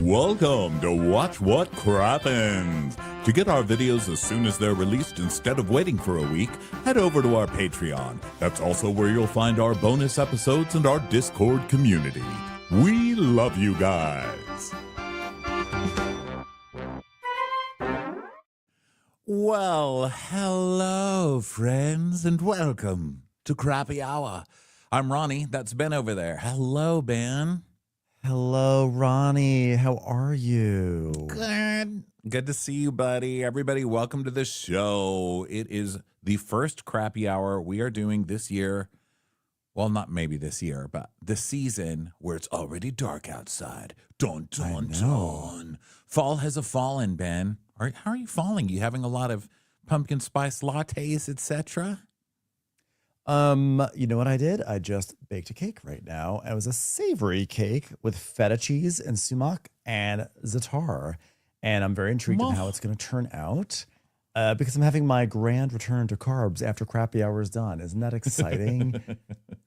Welcome to Watch What Crappens. To get our videos as soon as they're released instead of waiting for a week, head over to our Patreon. That's also where you'll find our bonus episodes and our Discord community. We love you guys. Well, hello, friends, and welcome to Crappy Hour. I'm Ronnie. That's Ben over there. Hello, Ben. Hello, Ronnie. How are you? Good. Good to see you, buddy. Everybody, welcome to the show. It is the first Crappy Hour we are doing this year. Well, not maybe this year, but the season where it's already dark outside. Dun, dun, dun. Fall has fallen, Ben. How are you falling? You having a lot of pumpkin spice lattes, etc.? You know what I did? I just baked a cake right now. It was a savory cake with feta cheese and sumac and za'atar. And I'm very intrigued in how it's going to turn out because I'm having my grand return to carbs after Crappy Hour is done. Isn't that exciting?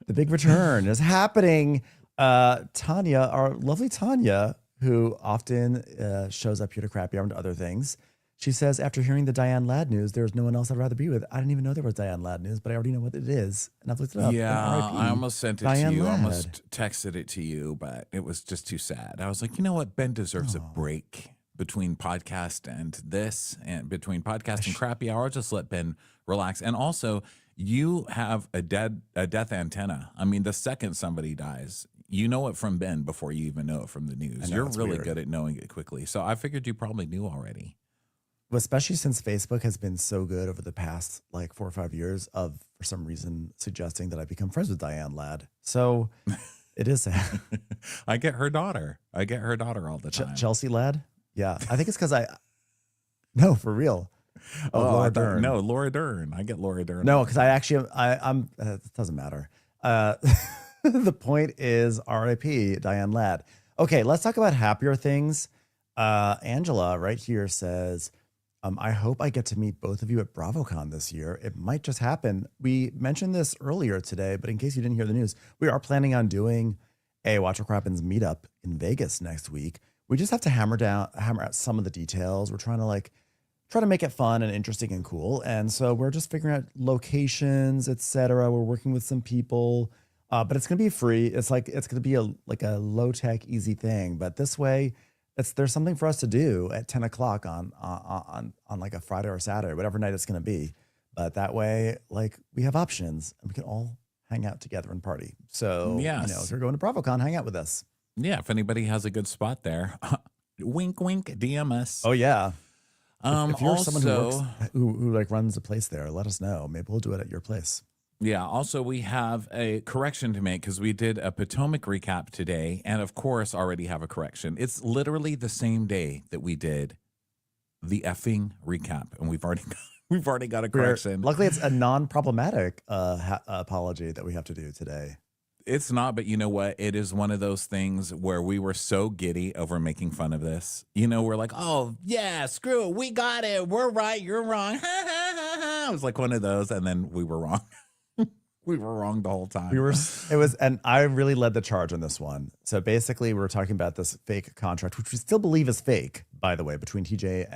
The big return is happening. Tanya, our lovely Tanya, who often shows up here to Crappy Hour and to other things, she says, after hearing the Diane Ladd news, there's no one else I'd rather be with. I didn't even know there was Diane Ladd news, but I already know what it is. And I've looked it up. Yeah, I almost sent it to you. Ladd. I almost texted it to you, but it was just too sad. I was like, you know what? Ben deserves a break between podcast and this, and between podcast and Crappy Hour. Just let Ben relax. And also, you have a death antenna. I mean, the second somebody dies, you know it from Ben before you even know it from the news. You're really good at knowing it quickly. So I figured you probably knew already. Especially since Facebook has been so good over the past like 4 or 5 years of, for some reason, suggesting that I become friends with Diane Ladd. So it is sad. I get her daughter all the time. Chelsea Ladd? Yeah. I think it's because no, for real. Laura Dern. No, Laura Dern. I get Laura Dern. No, because I'm it doesn't matter. The point is RIP Diane Ladd. Okay, let's talk about happier things. Angela right here says, I hope I get to meet both of you at BravoCon this year. It might just happen. We mentioned this earlier today, but in case you didn't hear the news, we are planning on doing a Watch What Crappens meetup in Vegas next week. We just have to hammer out some of the details. We're trying to make it fun and interesting and cool. And so we're just figuring out locations, etc. We're working with some people, but it's going to be free. It's going to be a low tech, easy thing. But this way, there's something for us to do at 10 o'clock on like a Friday or Saturday, whatever night it's going to be. But that way, like, we have options and we can all hang out together and party. So, if you're going to BravoCon, hang out with us. Yeah, if anybody has a good spot there, wink, wink, DM us. Oh yeah. If you're also, someone who like runs a place there, let us know. Maybe we'll do it at your place. Yeah. Also, we have a correction to make because we did a Potomac recap today, and of course, already have a correction. It's literally the same day that we did the effing recap, and we've already got a correction. Luckily, it's a non-problematic apology that we have to do today. It's not, but you know what? It is one of those things where we were so giddy over making fun of this. You know, we're like, oh, yeah, screw it. We got it. We're right. You're wrong. It was like one of those, and then we were wrong. We were wrong the whole time. And I really led the charge on this one. So basically, we were talking about this fake contract, which we still believe is fake, by the way, between TJ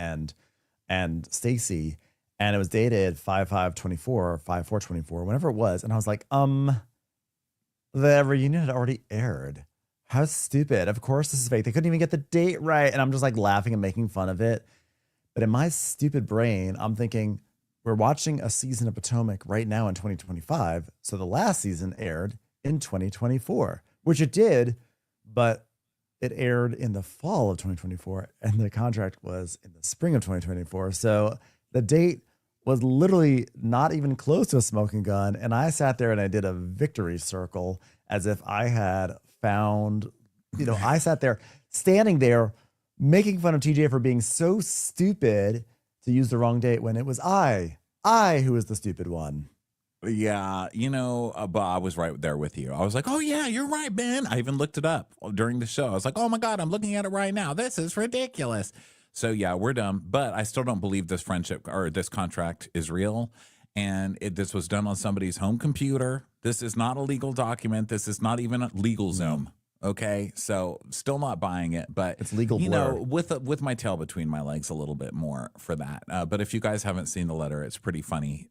and Stacey. And it was dated 5/5/24 or 5/4/24, whenever it was. And I was like, the reunion had already aired. How stupid. Of course this is fake. They couldn't even get the date right. And I'm just like laughing and making fun of it. But in my stupid brain, I'm thinking, we're watching a season of Potomac right now in 2025. So the last season aired in 2024, which it did, but it aired in the fall of 2024. And the contract was in the spring of 2024. So the date was literally not even close to a smoking gun. And I sat there and I did a victory circle as if I had found, I sat there standing there making fun of TJ for being so stupid to use the wrong date when it was I who was the stupid one. Yeah, but I was right there with you. I was like, oh, yeah, you're right, Ben. I even looked it up during the show. I was like, oh, my God, I'm looking at it right now. This is ridiculous. So, yeah, we're dumb. But I still don't believe this friendship or this contract is real. And this was done on somebody's home computer. This is not a legal document. This is not even a legal Zoom. Okay, so still not buying it, but It's legal you blur. know, with my tail between my legs a little bit more for that. But if you guys haven't seen the letter, it's pretty funny.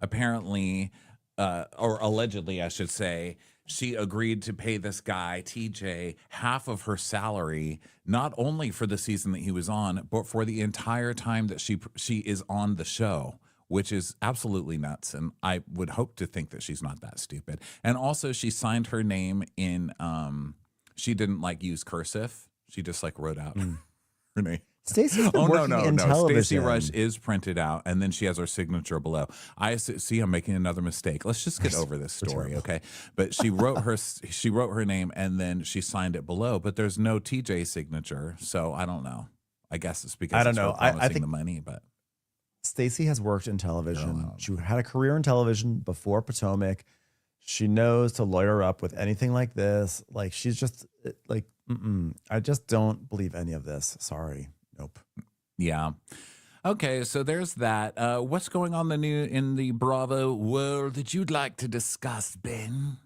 Apparently, or allegedly, I should say, she agreed to pay this guy TJ half of her salary, not only for the season that he was on, but for the entire time that she is on the show, which is absolutely nuts. And I would hope to think that she's not that stupid. And also, she signed her name in. She didn't like use cursive. She just like wrote out her name. Stacey's been Oh no, working no, in no! television. Stacey Rush is printed out, and then she has her signature below. See. I'm making another mistake. Let's just get over this story, okay? But she wrote her name, and then she signed it below. But there's no TJ signature, so I don't know. I guess it's because I don't it's her know. promising I think the money, but Stacey has worked in television. Girl, She had a career in television before Potomac. She knows to lawyer up with anything like this. Like she's just like, I just don't believe any of this. Sorry. Nope. yeah. Okay, so there's that. What's going on in the Bravo world that you'd like to discuss, Ben?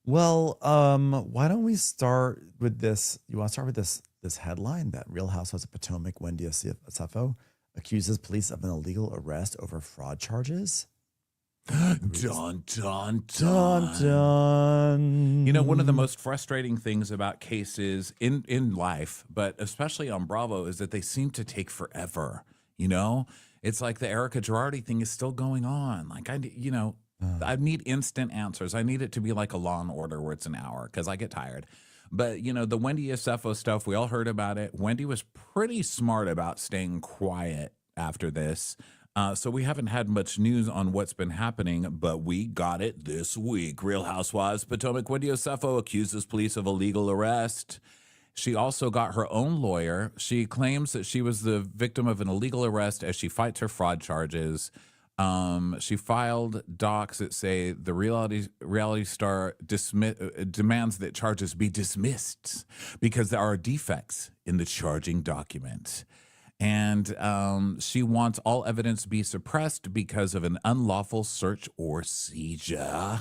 Well, why don't we start with this? You want to start with this headline that Real Housewives of Potomac Wendy Asefo accuses police of an illegal arrest over fraud charges? Dun, dun, Dun, dun. dun. You know, one of the most frustrating things about cases in life, but especially on Bravo, is that they seem to take forever. You know, it's like the Erica Girardi thing is still going on. Like I need instant answers. I need it to be like a Law and Order where it's an hour because I get tired. But you know, the Wendy Asefo stuff, we all heard about it. Wendy was pretty smart about staying quiet after this. So we haven't had much news on what's been happening, but we got it this week. Real Housewives Potomac Wendy Asefo accuses police of illegal arrest. She also got her own lawyer. She claims that she was the victim of an illegal arrest as she fights her fraud charges. She filed docs that say the reality star demands that charges be dismissed because there are defects in the charging document. And she wants all evidence be suppressed because of an unlawful search or seizure.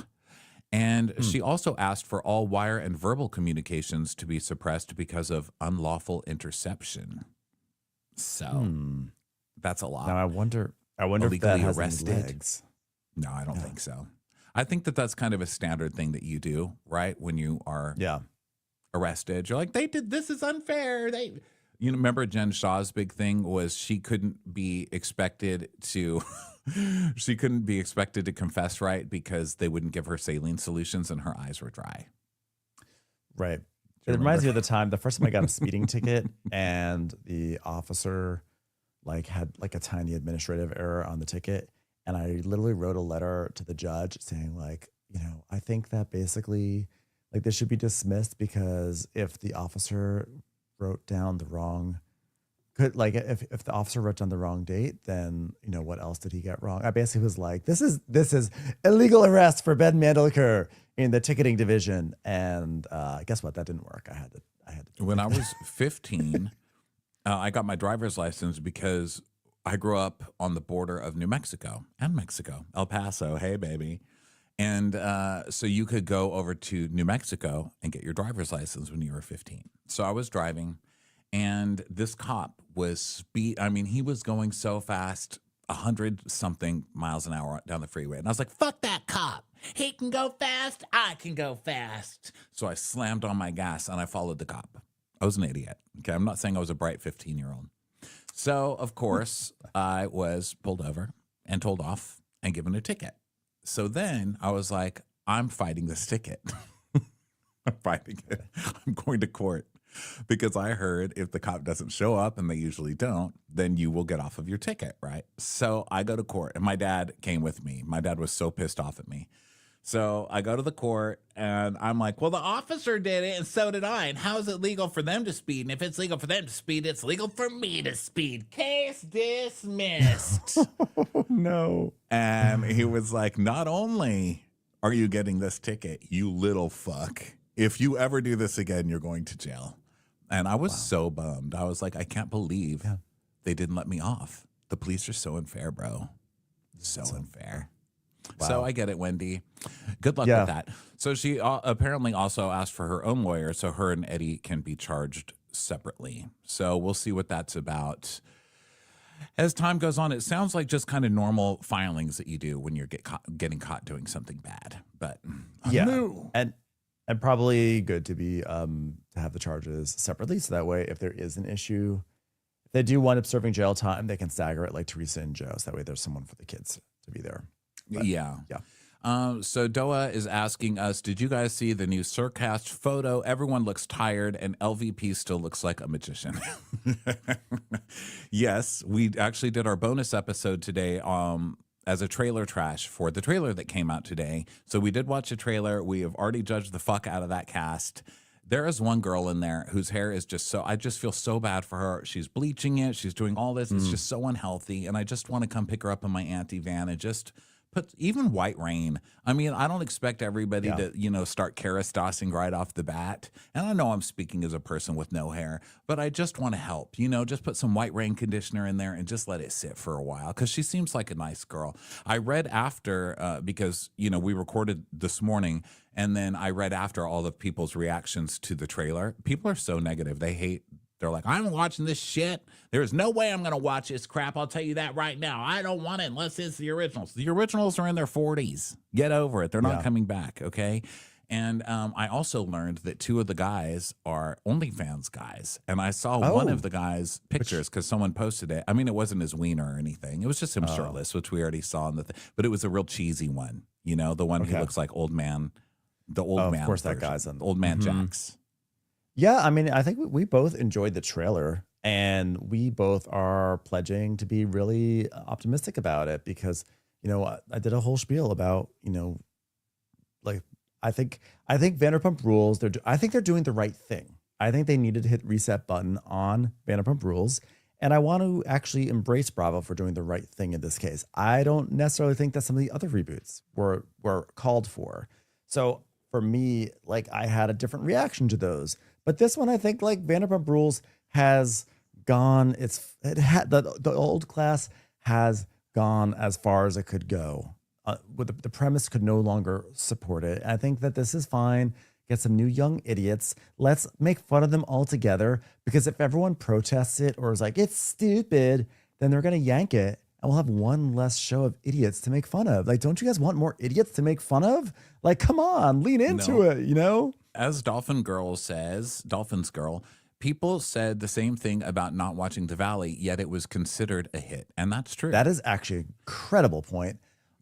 And she also asked for all wire and verbal communications to be suppressed because of unlawful interception. So that's a lot. Now I wonder if that has any legs. No, I don't think so. I think that that's kind of a standard thing that you do, right? When you are arrested, you're like, they did, this is unfair. You remember Jen Shah's big thing was she couldn't be expected to confess right because they wouldn't give her saline solutions and her eyes were dry. Right. It reminds me of the first time I got a speeding ticket and the officer had a tiny administrative error on the ticket. And I literally wrote a letter to the judge saying I think that basically this should be dismissed because if the officer wrote down the wrong if the officer wrote down the wrong date, then what else did he get wrong? I basically was like, this is illegal arrest for Ben Mandelker in the ticketing division. And guess what? That didn't work. I had to. When I was 15, I got my driver's license because I grew up on the border of New Mexico and Mexico, El Paso. Hey, baby. And so you could go over to New Mexico and get your driver's license when you were 15. So I was driving, and this cop was he was going so fast, 100-something miles an hour down the freeway. And I was like, fuck that cop. He can go fast. I can go fast. So I slammed on my gas, and I followed the cop. I was an idiot. Okay, I'm not saying I was a bright 15-year-old. So, of course, I was pulled over and told off and given a ticket. So then I was like, I'm fighting this ticket. I'm fighting it. I'm going to court because I heard if the cop doesn't show up, and they usually don't, then you will get off of your ticket, right? So I go to court, and my dad came with me. My dad was so pissed off at me. So I go to the court, and I'm like, well, the officer did it, and so did I. And how is it legal for them to speed? And if it's legal for them to speed, it's legal for me to speed. Case dismissed. No. And he was like, not only are you getting this ticket, you little fuck. If you ever do this again, you're going to jail. And I was so bummed. I was like, I can't believe they didn't let me off. The police are so unfair, bro. So unfair. So Wow. I get it, Wendy. Good luck Yeah. with that. So she apparently also asked for her own lawyer so her and Eddie can be charged separately. So we'll see what that's about. As time goes on, it sounds like just kind of normal filings that you do when you're getting caught doing something bad. But Yeah. And probably good to be to have the charges separately. So that way, if there is an issue, if they do wind up serving jail time, they can stagger it like Teresa and Joe. So that way there's someone for the kids to be there. But, yeah. Yeah. So Doa is asking us, did you guys see the new Surcast photo? Everyone looks tired and LVP still looks like a magician. Yes, we actually did our bonus episode today as a trailer trash for the trailer that came out today. So we did watch a trailer. We have already judged the fuck out of that cast. There is one girl in there whose hair is just so, I just feel so bad for her. She's bleaching it. She's doing all this. It's just so unhealthy. And I just want to come pick her up in my auntie van and just put even White Rain. I mean, I don't expect everybody to, start Karastossing right off the bat. And I know I'm speaking as a person with no hair, but I just want to help, just put some White Rain conditioner in there and just let it sit for a while. Cause she seems like a nice girl. I read after, because, we recorded this morning and then I read after all of people's reactions to the trailer. People are so negative. They're like, I'm watching this shit. There's no way I'm going to watch this crap. I'll tell you that right now. I don't want it unless it's the originals. The originals are in their 40s. Get over it. They're not coming back, okay? And I also learned that two of the guys are OnlyFans guys. And I saw one of the guys' pictures because someone posted it. I mean, it wasn't his wiener or anything. It was just him shirtless, which we already saw in the but it was a real cheesy one. The one who looks like old man, the old man. Of course, version, that guy's on old man Jax. Yeah, I mean, I think we both enjoyed the trailer and we both are pledging to be really optimistic about it because, I did a whole spiel about, like, I think Vanderpump Rules, I think they're doing the right thing. I think they needed to hit reset button on Vanderpump Rules. And I want to actually embrace Bravo for doing the right thing in this case. I don't necessarily think that some of the other reboots were called for. So for me, like, I had a different reaction to those. But this one, I think, like, Vanderpump Rules has gone. The old class has gone as far as it could go. With the premise could no longer support it. I think that this is fine. Get some new young idiots. Let's make fun of them all together. Because if everyone protests it or is like it's stupid, then they're gonna yank it, and we'll have one less show of idiots to make fun of. Like, don't you guys want more idiots to make fun of? Like, come on, lean into it. As Dolphins Girl, people said the same thing about not watching The Valley, yet it was considered a hit. And that's true. That is actually an incredible point.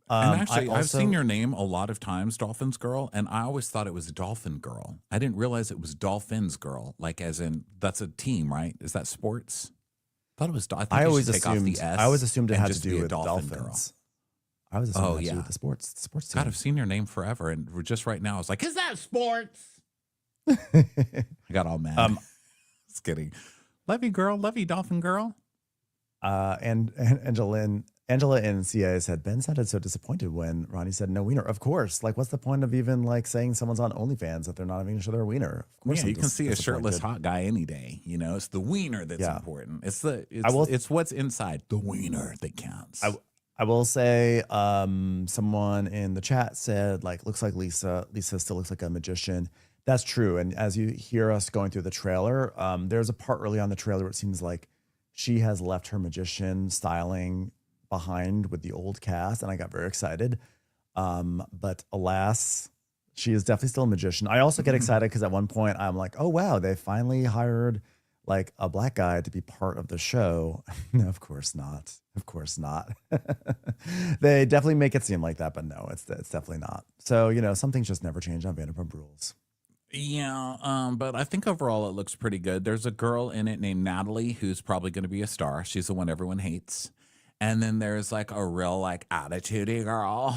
And actually, I've seen your name a lot of times, Dolphins Girl, and I always thought it was Dolphin Girl. I didn't realize it was Dolphins Girl, like as in, that's a team, right? Is that sports? I thought it was, I always assumed it had to just do be a with Dolphin Dolphins. Girl. I was assuming it had to do with the sports team. God, I've seen your name forever, and just right now, I was like, is that sports? I got all mad. Just kidding. Love you, girl. Love you, Dolphin Girl. And Angela in CA said, Ben sounded so disappointed when Ronnie said no wiener. Of course. Like, what's the point of even like saying someone's on OnlyFans if they're not even going to show their wiener? Of course, you can see a shirtless hot guy any day. It's the wiener that's important. It's what's inside the wiener that counts. I will say, someone in the chat said, like, looks like Lisa still looks like a magician. That's true. And as you hear us going through the trailer, there's a part early on the trailer where it seems like she has left her magician styling behind with the old cast, and I got very excited. But alas, she is definitely still a magician. I also get excited because at one point I'm like, oh wow, they finally hired like a black guy to be part of the show. No, of course not. Of course not. They definitely make it seem like that, but no, it's definitely not. So, some things just never change on Vanderpump Rules. Yeah, but I think overall it looks pretty good. There's a girl in it named Natalie who's probably going to be a star. She's the one everyone hates. And then there's like a real like attitude-y girl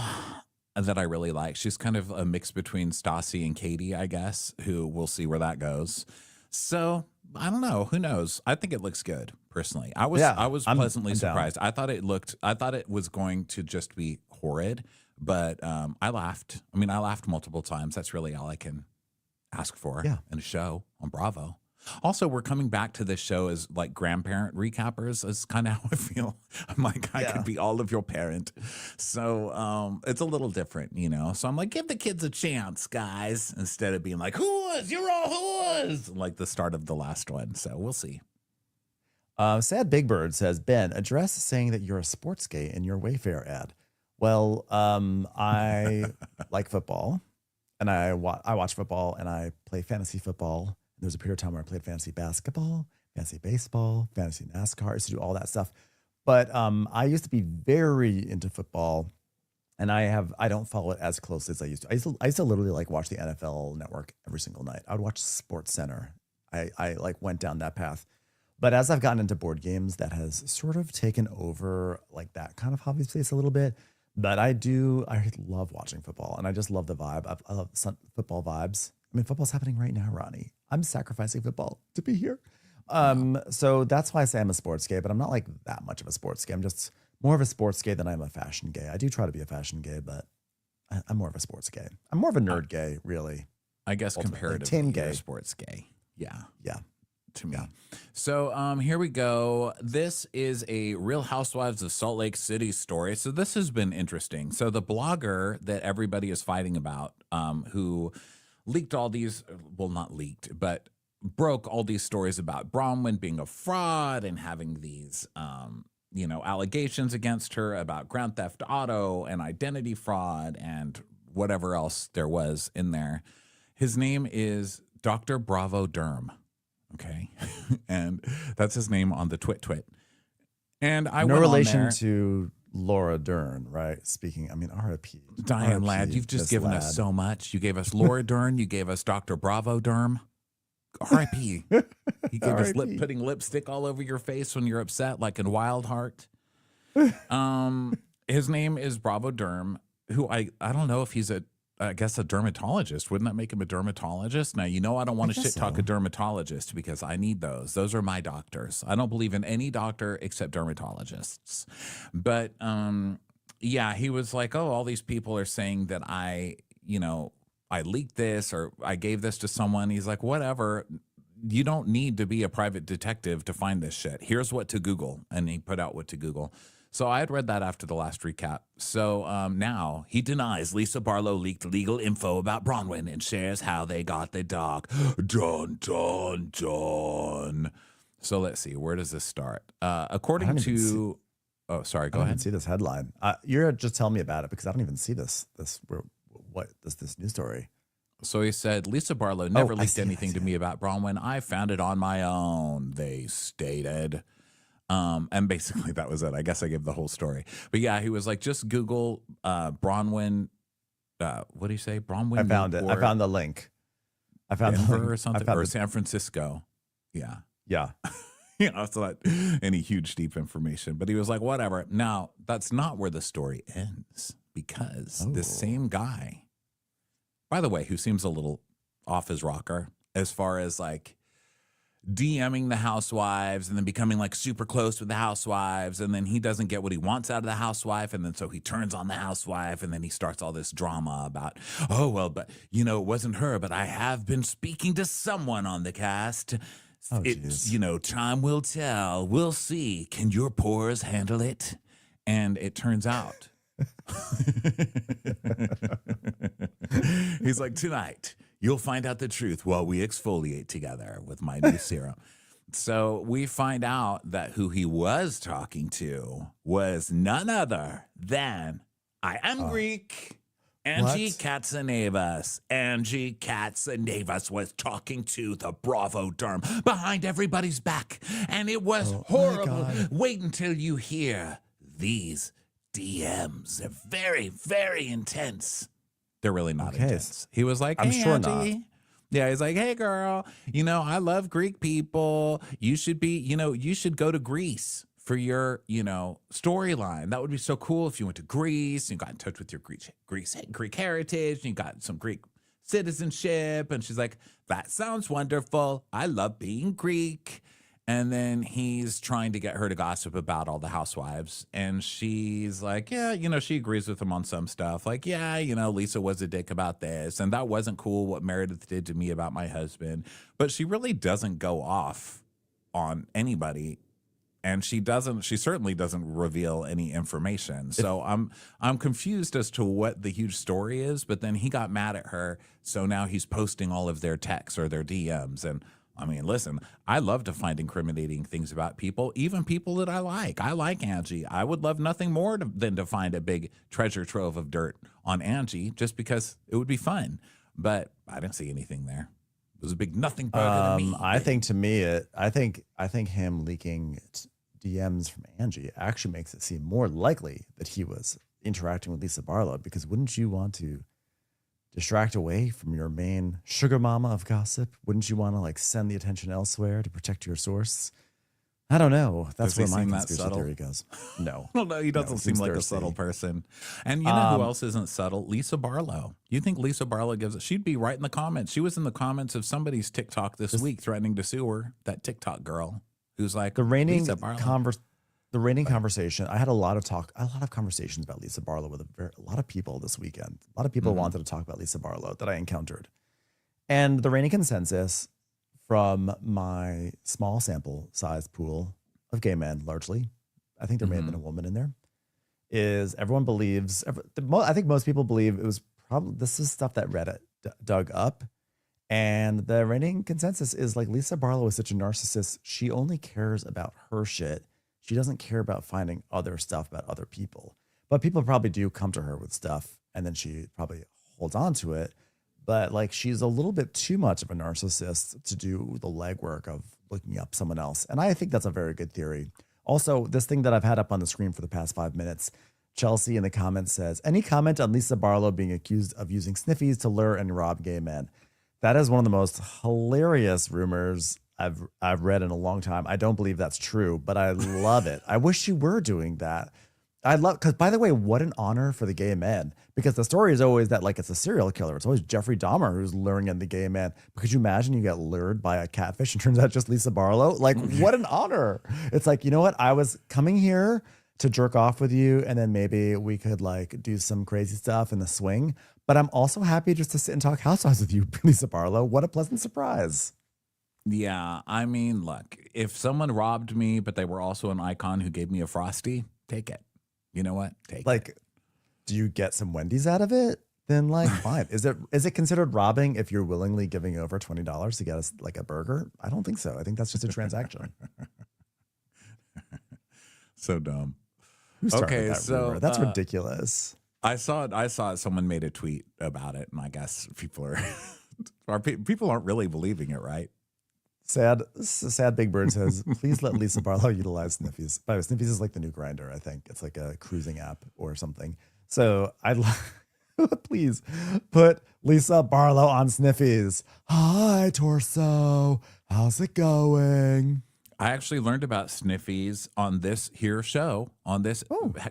that I really like. She's kind of a mix between Stassi and Katie, I guess, who we'll see where that goes. So I don't know. Who knows? I think it looks good, personally. I was pleasantly surprised. I thought it was going to just be horrid, but I laughed. I mean, I laughed multiple times. That's really all I can ask for in a show on Bravo. Also, we're coming back to this show as like grandparent recappers. Is kind of how I feel. I'm like, I could be all of your parent. So it's a little different, you know? So I'm like, give the kids a chance, guys, instead of being like, who's, you're all who's, like the start of the last one. So we'll see. Sad Big Bird says, Ben, address saying that you're a sports gay in your Wayfair ad. Well, I like football, and I watch football, and I play fantasy football. There was a period of time where I played fantasy basketball, fantasy baseball, fantasy NASCAR. I used to do all that stuff. But I used to be very into football, and I don't follow it as closely as I used to. I used to literally like watch the NFL Network every single night. I would watch Sports Center. I like went down that path. But as I've gotten into board games, that has sort of taken over like that kind of hobby space a little bit. But I love watching football, and I just love the vibe. I love football vibes. I mean, football's happening right now, Ronnie. I'm sacrificing football to be here. So that's why I say I'm a sports gay, but I'm not like that much of a sports gay. I'm just more of a sports gay than I'm a fashion gay. I do try to be a fashion gay, but I'm more of a sports gay. I'm more of a nerd gay, really. I guess Ultimately. comparatively, Team you're gay. a sports gay. Yeah. Yeah. To me. So here we go. This is a Real Housewives of Salt Lake City story. So this has been interesting. So the blogger that everybody is fighting about, who leaked all these, well, not leaked, but broke all these stories about Bronwyn being a fraud and having these, allegations against her about Grand Theft Auto and identity fraud and whatever else there was in there. His name is Dr. Bravo Derm. Okay. And that's his name on the twit. And I no went relation on there, to Laura Dern, right? Speaking, I mean, RIP. Diane RIP, Ladd, you've just Miss given Ladd. us so much. You gave us Laura Dern. You gave us Dr. Bravo Derm. R.I.P. He gave us R.I.P. putting lipstick all over your face when you're upset, like in Wild Heart. His name is Bravo Derm, who I don't know if he's I guess a dermatologist. Wouldn't that make him a dermatologist? Now, I don't want to shit talk a dermatologist because I need those. Those are my doctors. I don't believe in any doctor except dermatologists. But yeah, he was like, oh, all these people are saying that I leaked this or I gave this to someone. He's like, whatever. You don't need to be a private detective to find this shit. Here's what to Google. And he put out what to Google. So I had read that after the last recap. So now he denies Lisa Barlow leaked legal info about Bronwyn and shares how they got the dog. Dun, dun, dun. So let's see. Where does this start? According to... Oh, sorry. Go I ahead. didn't see this headline. You're just telling me about it because I don't even see this news story. So he said, Lisa Barlow never leaked anything to it. me about Bronwyn. I found it on my own, they stated. And basically that was it. I guess I gave the whole story. But yeah, he was like, just Google Bronwyn. What do you say? Bronwyn. I found it. I found the link. I found Denver the link. or something, or San Francisco. Yeah. Yeah. It's not any huge deep information, but he was like, whatever. Now, that's not where the story ends because this same guy, by the way, who seems a little off his rocker as far as like DMing the housewives and then becoming like super close with the housewives. And then he doesn't get what he wants out of the housewife. And then so he turns on the housewife and then he starts all this drama about, oh, well, but it wasn't her, but I have been speaking to someone on the cast. Oh, it's, time will tell. We'll see. Can your pores handle it? And it turns out. He's like, tonight, you'll find out the truth while we exfoliate together with my new serum. So we find out that who he was talking to was none other than I am Greek. Angie Katsanevas. Angie Katsanevas was talking to the Bravo Derm behind everybody's back. And it was horrible. Wait until you hear these DMs. They're very, very intense. They're really not intense. He was like, hey, I'm sure Angie. not. Yeah, he's like, hey, girl, I love Greek people. You should be, you should go to Greece for your, storyline. That would be so cool if you went to Greece and you got in touch with your Greek heritage and you got some Greek citizenship. And she's like, that sounds wonderful. I love being Greek. And then he's trying to get her to gossip about all the housewives. And she's like, yeah, she agrees with him on some stuff. Like, yeah, Lisa was a dick about this. And that wasn't cool what Meredith did to me about my husband. But she really doesn't go off on anybody. And she certainly doesn't reveal any information. So I'm confused as to what the huge story is. But then he got mad at her. So now he's posting all of their texts or their DMs. And I mean, listen, I love to find incriminating things about people, even people that I like. I like Angie. I would love nothing more than to find a big treasure trove of dirt on Angie just because it would be fun. But I didn't see anything there. It was a big nothing burger to me. I think him leaking DMs from Angie actually makes it seem more likely that he was interacting with Lisa Barlow, because wouldn't you want to distract away from your main sugar mama of gossip? Wouldn't you want to like send the attention elsewhere to protect your source? I don't know. That's where my conspiracy theory goes. No. I don't know. He doesn't seem like a subtle person. And you know who else isn't subtle? Lisa Barlow. You think Lisa Barlow she'd be right in the comments. She was in the comments of somebody's TikTok this week threatening to sue her, that TikTok girl who's like, the reigning Lisa Barlow. Conversation. I had a lot of conversations about Lisa Barlow with a lot of people this weekend. A lot of people wanted to talk about Lisa Barlow that I encountered. And the reigning consensus from my small sample size pool of gay men, largely, I think there may have been a woman in there, is everyone believes, I think most people believe it was probably, this is stuff that Reddit dug up. And the reigning consensus is like, Lisa Barlow is such a narcissist. She only cares about her shit. She doesn't care about finding other stuff about other people. But people probably do come to her with stuff, and then she probably holds on to it. But like, she's a little bit too much of a narcissist to do the legwork of looking up someone else. And I think that's a very good theory. Also, this thing that I've had up on the screen for the past 5 minutes, Chelsea in the comments says, any comment on Lisa Barlow being accused of using sniffies to lure and rob gay men? That is one of the most hilarious rumors I've read in a long time. I don't believe that's true, but I love it. I wish you were doing that. Because by the way, what an honor for the gay men, because the story is always that like it's a serial killer. It's always Jeffrey Dahmer who's luring in the gay man. But could you imagine you get lured by a catfish and turns out just Lisa Barlow? Like, what an honor. It's like, you know what? I was coming here to jerk off with you, and then maybe we could like do some crazy stuff in the swing. But I'm also happy just to sit and talk housewives with you, Lisa Barlow. What a pleasant surprise. Yeah, I mean, look, if someone robbed me, but they were also an icon who gave me a Frosty, take it. You know what? Take it. Like, do you get some Wendy's out of it? Then like, fine. Is it considered robbing if you're willingly giving over $20 to get us like a burger? I don't think so. I think that's just a transaction. So dumb. Who started that rumor? That's ridiculous. I saw someone made a tweet about it, and I guess people aren't really believing it, right? Sad Big Bird says, please let Lisa Barlow utilize Sniffies. By the way, Sniffies is like the new Grindr, I think. It's like a cruising app or something. So please put Lisa Barlow on Sniffies. Hi, Torso. How's it going? I actually learned about Sniffies on this here show, on this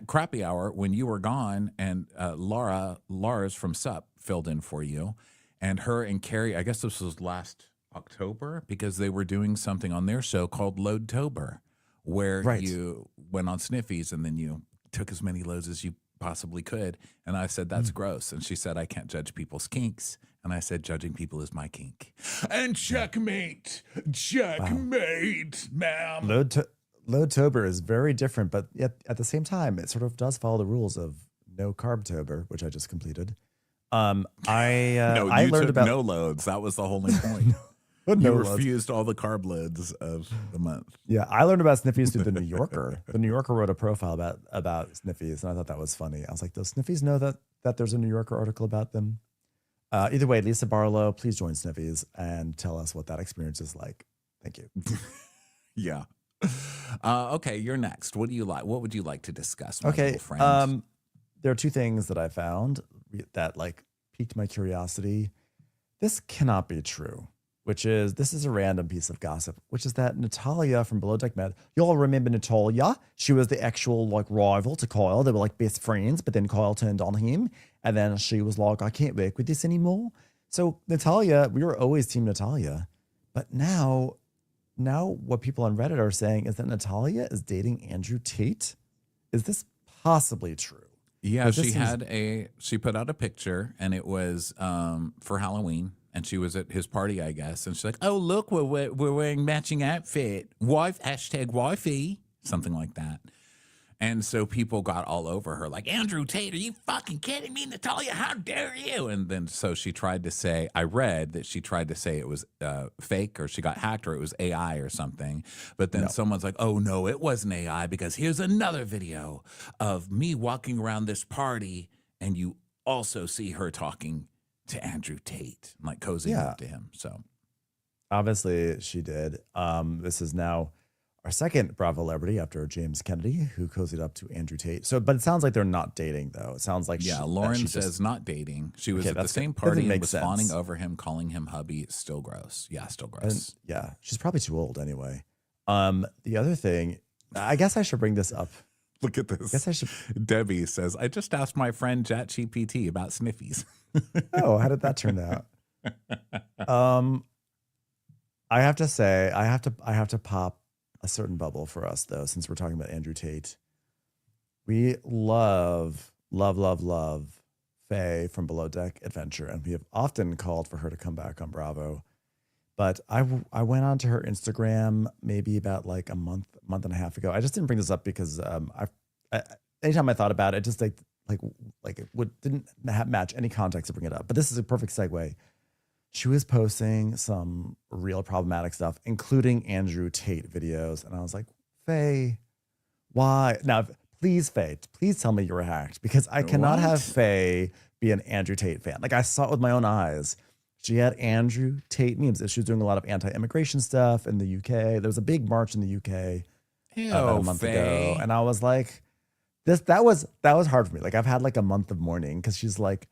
crappy hour when you were gone, and Lars from SUP filled in for you. And her and Carrie, I guess this was last October, because they were doing something on their show called Loadtober, where you went on Sniffies and then you took as many loads as you possibly could. And I said, that's gross. And she said, I can't judge people's kinks. And I said, judging people is my kink. And checkmate, ma'am. Loadtober is very different, but yet at the same time, it sort of does follow the rules of no Carbtober, which I just completed. I learned about no loads. That was the whole point. You refused all the carb loads of the month. Yeah, I learned about Sniffies through the New Yorker. The New Yorker wrote a profile about Sniffies, and I thought that was funny. I was like, does Sniffies know that there's a New Yorker article about them? Either way, Lisa Barlow, please join Sniffies and tell us what that experience is like. Thank you. Yeah. Okay, you're next. What do you like? What would you like to discuss, my little friend? There are two things that I found that like piqued my curiosity. This cannot be true. This is a random piece of gossip, which is that Natalia from Below Deck Med, y'all remember Natalia? She was the actual like rival to Kyle. They were like best friends, but then Kyle turned on him, and then she was like, I can't work with this anymore. So Natalia, we were always team Natalia, but now now what people on Reddit are saying is that Natalia is dating Andrew Tate. Is this possibly true? Yeah, 'Cause this she seems- she put out a picture and it was for Halloween and she was at his party, I guess. And she's like, oh, look, we're wearing matching outfit. Wife, hashtag wifey, something like that. And so people got all over her, like, Andrew Tate, are you fucking kidding me, Natalia? How dare you? And then so she tried to say, I read that she tried to say it was fake or she got hacked or it was AI or something. But then someone's like, oh, no, it wasn't AI because here's another video of me walking around this party and you also see her talking to Andrew Tate, like cozying up to him. So obviously she did. This is now our second Bravo celebrity after James Kennedy, who cozied up to Andrew Tate. So, but it sounds like they're not dating, though. It sounds like Lauren says not dating. She was at the same party and was fawning over him, calling him hubby. It's still gross. Yeah, still gross. And, she's probably too old anyway. The other thing, I guess I should bring this up. Look at this. I guess I should. Debbie says, I just asked my friend ChatGPT about sniffies. Oh, how did that turn out? I have to say, I have to pop a certain bubble for us, though, since we're talking about Andrew Tate. We love Faye from Below Deck Adventure, and we have often called for her to come back on Bravo. But I went onto her Instagram maybe about like a month and a half ago. I just didn't bring this up because anytime I thought about it, just like it didn't match any context to bring it up. But this is a perfect segue. She was posting some real problematic stuff, including Andrew Tate videos. And I was like, Faye, why? Now, please, Faye, please tell me you were hacked because I cannot have Faye be an Andrew Tate fan. Like I saw it with my own eyes. She had Andrew Tate memes. She was doing a lot of anti-immigration stuff in the UK. There was a big march in the UK about a month ago. And I was like, that was hard for me. Like I've had like a month of mourning because she's like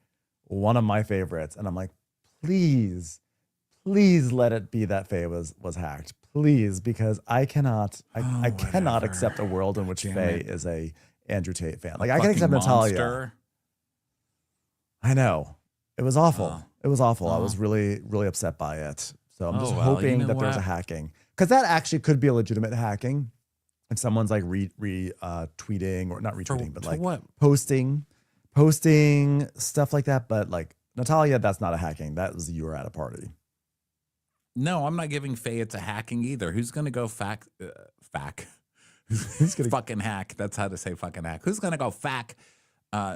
one of my favorites. And I'm like, please let it be that Faye was hacked. Please, because I cannot accept a world in which Faye is a Andrew Tate fan. Like I can accept Natalia. I know. It was awful. It was awful. I was really, really upset by it. So I'm just hoping that there's a hacking. Because that actually could be a legitimate hacking. If someone's like tweeting or not retweeting, but like posting stuff like that. But like Natalia, that's not a hacking. That was you were at a party. No, I'm not giving Faye it's a hacking either. Who's going to go Who's gonna fucking hack? That's how to say fucking hack. Who's going to go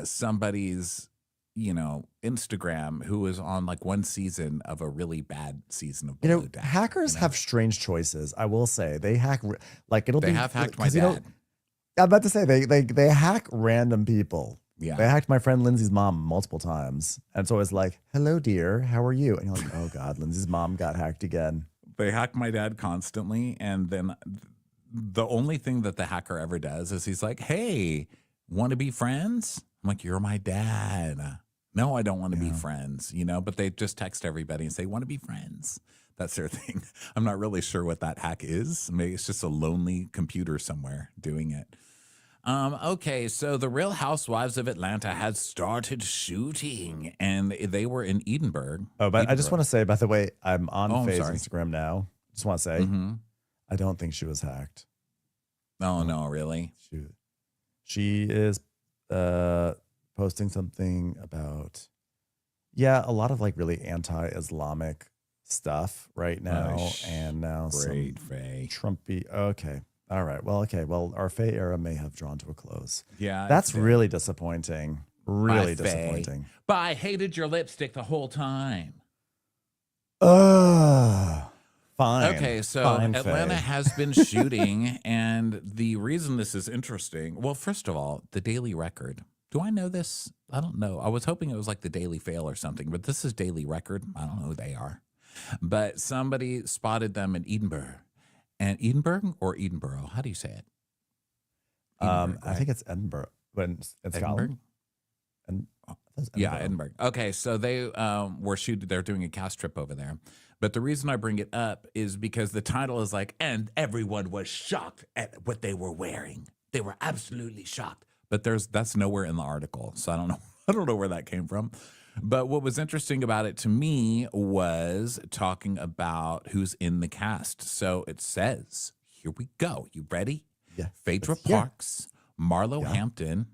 somebody's, Instagram who was on like one season of a really bad season of Below Deck, hackers have strange choices. I will say they hack like they have hacked my dad. I'm about to say they hack random people. Yeah. They hacked my friend Lindsay's mom multiple times. And so it's like, hello, dear, how are you? And you're like, oh, God, Lindsay's mom got hacked again. They hack my dad constantly. And then the only thing that the hacker ever does is he's like, hey, want to be friends? I'm like, you're my dad. No, I don't want to be friends, but they just text everybody and say, want to be friends. That's their thing. I'm not really sure what that hack is. Maybe it's just a lonely computer somewhere doing it. Okay, so the Real Housewives of Atlanta had started shooting, and they were in Edinburgh. Oh, but I just want to say, by the way, I'm on Faye's Instagram now. Just want to say, I don't think she was hacked. Oh, no, really? She is posting something about, a lot of like really anti-Islamic stuff right now. And now great Faye. Trumpy. Okay. All right. Well, okay. Well, our Faye era may have drawn to a close. Yeah. That's really disappointing. Really disappointing. Faye. But I hated your lipstick the whole time. Fine. Okay, so Atlanta has been shooting, and the reason this is interesting, well, first of all, the Daily Record. Do I know this? I don't know. I was hoping it was like the Daily Fail or something, but this is Daily Record. I don't know who they are. But somebody spotted them in Edinburgh. And Edinburgh or Edinburgh? How do you say it? Right? I think it's Edinburgh. When it's Edinburgh? Yeah, Edinburgh. Okay, so they were shooting. They're doing a cast trip over there. But the reason I bring it up is because the title is like, and everyone was shocked at what they were wearing. They were absolutely shocked. But that's nowhere in the article, so I don't know. I don't know where that came from. But what was interesting about it to me was talking about who's in the cast. So it says, here we go. You ready? Yeah. Phaedra Let's hear. Parks, Marlo Yeah. Hampton.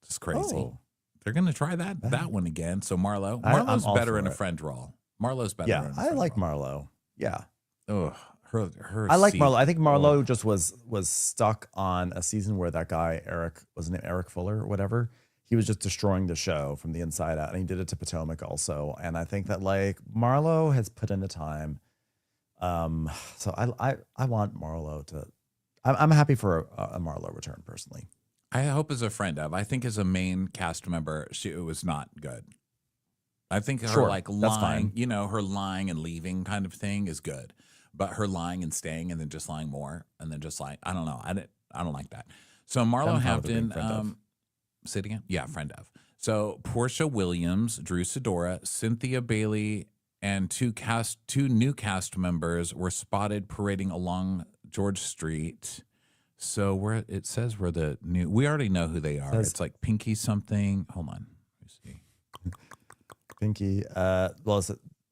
It's crazy. Oh, They're going to try that one again. So I'm Marlo's all better for in a it. friend role. Marlo's better Yeah, in a I friend like role. Marlo. Yeah. Ugh, her I like seat. Marlo. I think Marlo Ugh. just was stuck on a season where that guy Eric, wasn't it Eric Fuller or whatever? He was just destroying the show from the inside out, and he did it to Potomac also. And I think that like Marlo has put in the time. So I want Marlo to. I'm happy for a Marlo return personally. I hope as a friend of. I think as a main cast member, it was not good. I think her Sure, like that's lying, fine. her lying and leaving kind of thing is good. But her lying and staying and then just lying more and then just like, I don't know. I don't like that. So Marlo I'm fine with her being Hampton, friend of. say it again. Yeah, friend of. So Portia Williams, Drew Sidora, Cynthia Bailey, and two new cast members were spotted parading along George Street. So it says we're the new. We already know who they are. It's like Pinky something. Hold on. Let me see. Pinky. Well, it's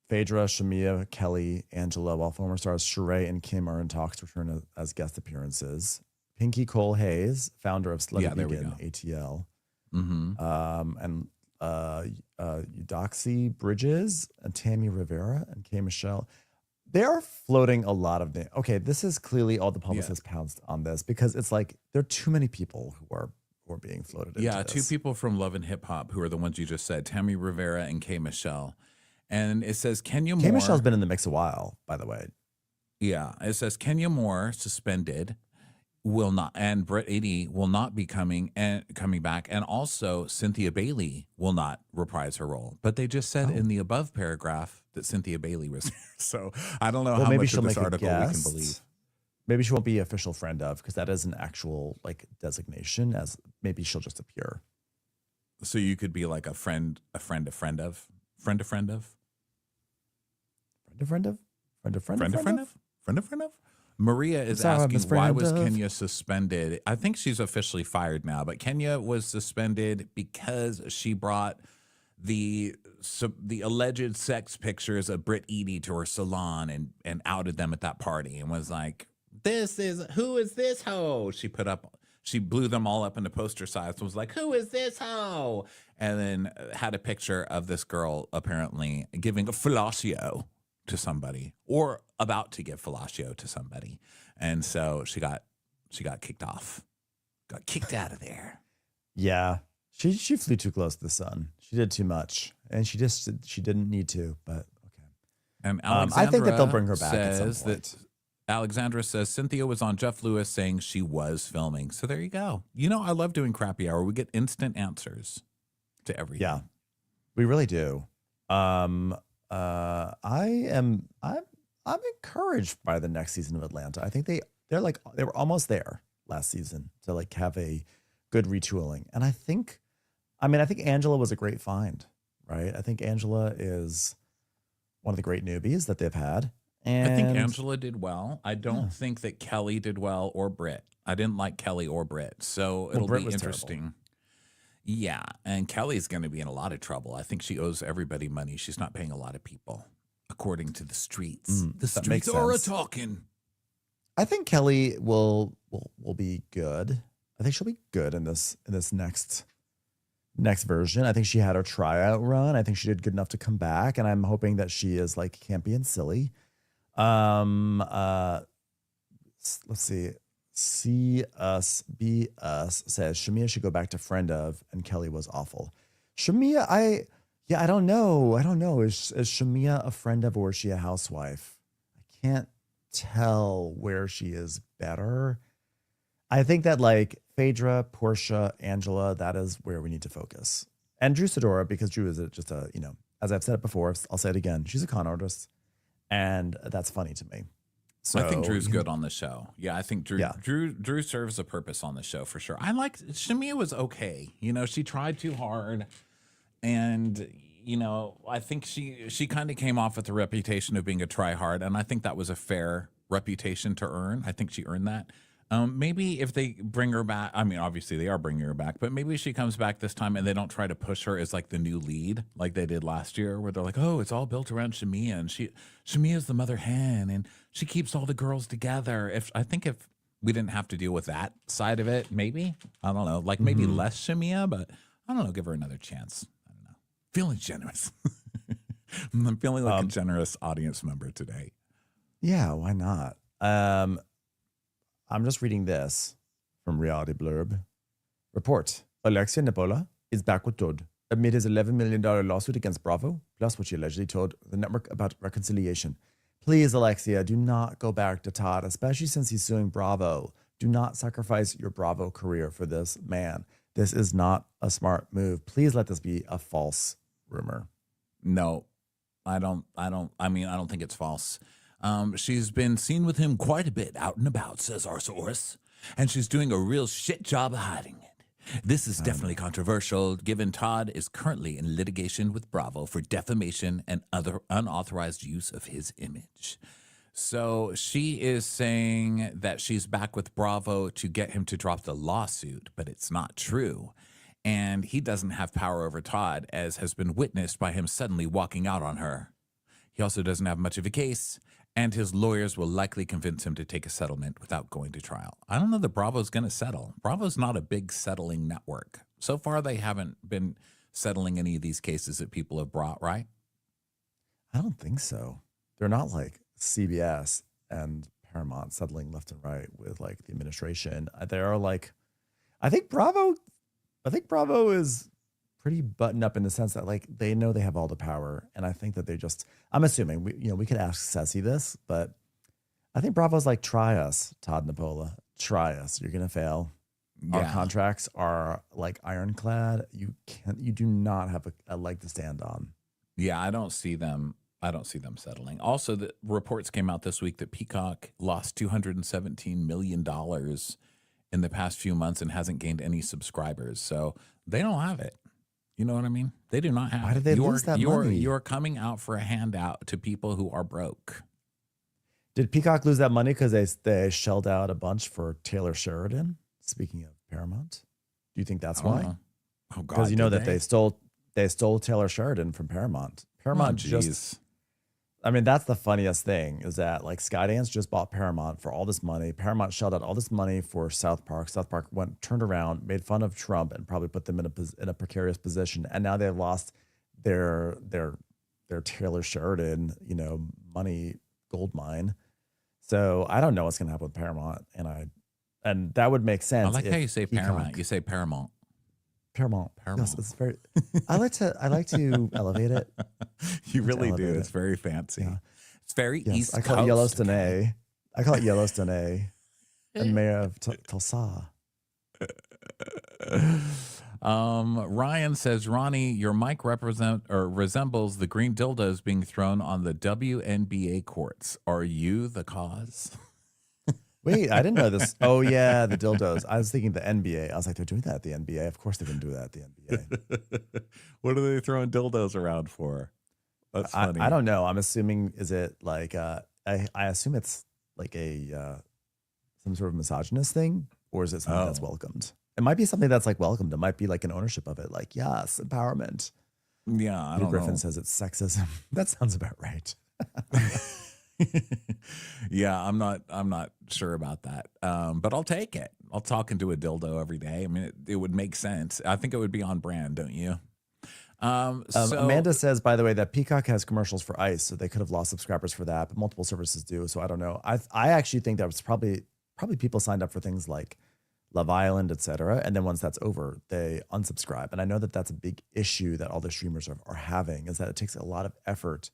Phaedra, Shamia, Kelly, Angela, while former stars Sheree and Kim are in talks to return as guest appearances. Pinky Cole Hayes, founder of Let It Begin, ATL. And Eudoxie Bridges and Tammy Rivera and K. Michelle. They are floating a lot of names. Okay, this is clearly all the publicists pounced on this because it's like there are too many people who are being floated into this. Two people from Love and Hip Hop who are the ones you just said, Tammy Rivera and K. Michelle. And it says Kenya Moore. K. Michelle's been in the mix a while, by the way. Yeah, it says Kenya Moore suspended will not, and Brett Eady will not be coming back, and also Cynthia Bailey will not reprise her role. But they just said in the above paragraph that Cynthia Bailey was there, so I don't know how much of this article we can believe. Maybe she won't be official friend of because that is an actual like designation. As maybe she'll just appear. So you could be like a friend of. Maria is asking why was Kenya suspended. I think she's officially fired now, but Kenya was suspended because she brought the alleged sex pictures of Britt Eady to her salon and outed them at that party and was like, who is this hoe? She blew them all up into poster size and was like, who is this hoe? And then had a picture of this girl apparently giving a fellatio to somebody or about to give fellatio to somebody. And so she got kicked off, got kicked out of there. Yeah. She flew too close to the sun. She did too much and she didn't need to, but okay. And I think that they'll bring her back at some point. Alexandra says Cynthia was on Jeff Lewis saying she was filming. So there you go. I love doing Crappy Hour. We get instant answers to everything. Yeah, we really do. I'm encouraged by the next season of Atlanta. I think they were almost there last season to like have a good retooling. And I think Angela was a great find, right? I think Angela is one of the great newbies that they've had. And I think Angela did well. I don't think that Kelly did well or Britt. I didn't like Kelly or Britt. So it'll be interesting. Terrible. Yeah. And Kelly's going to be in a lot of trouble. I think she owes everybody money. She's not paying a lot of people, according to the streets. The streets are a-talking. I think Kelly will be good. I think she'll be good in this next version. I think she had her tryout run. I think she did good enough to come back. And I'm hoping that she is like campy and silly. Let's see. See Us Be Us says Shamia should go back to friend of, and Kelly was awful. Shamia, I don't know. Is Shamia a friend of or is she a housewife? I can't tell where she is better. I think that like Phaedra, Portia, Angela, that is where we need to focus. And Drew Sidora, because Drew is just as I've said it before, I'll say it again. She's a con artist. And that's funny to me. So I think Drew's good on the show. Yeah, I think Drew serves a purpose on the show for sure. Shamia was okay. She tried too hard. And, I think she kind of came off with the reputation of being a try hard. And I think that was a fair reputation to earn. I think she earned that. Maybe if they bring her back, I mean, obviously they are bringing her back, but maybe she comes back this time and they don't try to push her as like the new lead, like they did last year, where they're like, oh, it's all built around Shamia, and Shamia's the mother hen, and she keeps all the girls together. If we didn't have to deal with that side of it, maybe I don't know, like maybe less Shamia, but I don't know, give her another chance. I don't know, feeling generous. I'm feeling like a generous audience member today. Yeah, why not? I'm just reading this from Reality Blurb. Report. Alexia Nipola is back with Todd amid his $11 million lawsuit against Bravo, plus what she allegedly told the network about reconciliation. Please, Alexia, do not go back to Todd, especially since he's suing Bravo. Do not sacrifice your Bravo career for this man. This is not a smart move. Please let this be a false rumor. No, I don't think it's false. She's been seen with him quite a bit out and about, says our source, and she's doing a real shit job of hiding it. This is definitely controversial, given Todd is currently in litigation with Bravo for defamation and other unauthorized use of his image. So she is saying that she's back with Bravo to get him to drop the lawsuit, but it's not true. And he doesn't have power over Todd, as has been witnessed by him suddenly walking out on her. He also doesn't have much of a case, and his lawyers will likely convince him to take a settlement without going to trial. I don't know that Bravo's going to settle. Bravo's not a big settling network. So far, they haven't been settling any of these cases that people have brought, right? I don't think so. They're not like CBS and Paramount settling left and right with like the administration. They are like, I think Bravo is pretty buttoned up in the sense that like they know they have all the power, and I think that they just, I'm assuming we could ask Ceci this, but I think Bravo's like, try us, Todd Nipola, try us. You're gonna fail. Yeah. Our contracts are like ironclad. You do not have a leg to stand on. Yeah, I don't see them settling. Also, the reports came out this week that Peacock lost $217 million in the past few months and hasn't gained any subscribers. So they don't have it. You know what I mean? They do not have. Why did they lose that money? You're coming out for a handout to people who are broke. Did Peacock lose that money because they shelled out a bunch for Taylor Sheridan? Speaking of Paramount, do you think that's why? Oh God! Because you know that they stole Taylor Sheridan from Paramount. Paramount I mean, that's the funniest thing is that like Skydance just bought Paramount for all this money. Paramount shelled out all this money for South Park. South Park turned around, made fun of Trump, and probably put them in a precarious position. And now they've lost their Taylor Sheridan, money gold mine. So I don't know what's gonna happen with Paramount, and that would make sense. I like how you say Paramount. You say Paramount. Paramount. Yes, it's very. I like to elevate it. You really do. It's very fancy. Yeah. It's very East Coast. I call it Yellowstone. I call it Yellowstone. And Mayor of Tulsa. Ryan says, Ronnie, your mic resembles the green dildos being thrown on the WNBA courts. Are you the cause? Wait, I didn't know this. Oh, yeah, the dildos. I was thinking the NBA. I was like, they're doing that at the NBA. Of course they're going to do that at the NBA. What are they throwing dildos around for? That's funny. I don't know. I'm assuming, is it like, I assume it's like some sort of misogynist thing, or is it something that's welcomed? It might be something that's like welcomed. It might be like an ownership of it. Like, yes, empowerment. Yeah, I don't know. Griffin says it's sexism. That sounds about right. Yeah, I'm not sure about that. But I'll take it. I'll talk into a dildo every day. I mean, it would make sense. I think it would be on brand, don't you? Amanda says, by the way, that Peacock has commercials for ICE, so they could have lost subscribers for that, but multiple services do. So I don't know. I actually think that was probably people signed up for things like Love Island, etc. And then once that's over, they unsubscribe. And I know that that's a big issue that all the streamers are having, is that it takes a lot of effort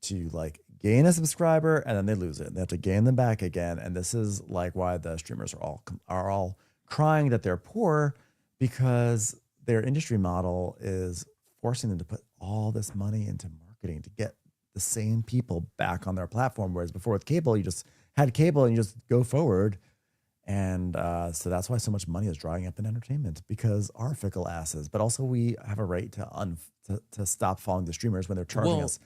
to like gain a subscriber and then they lose it. And they have to gain them back again. And this is like why the streamers are all crying that they're poor, because their industry model is forcing them to put all this money into marketing to get the same people back on their platform. Whereas before with cable, you just had cable and you just go forward. And so that's why so much money is drying up in entertainment, because our fickle asses, but also we have a right to stop following the streamers when they're charging us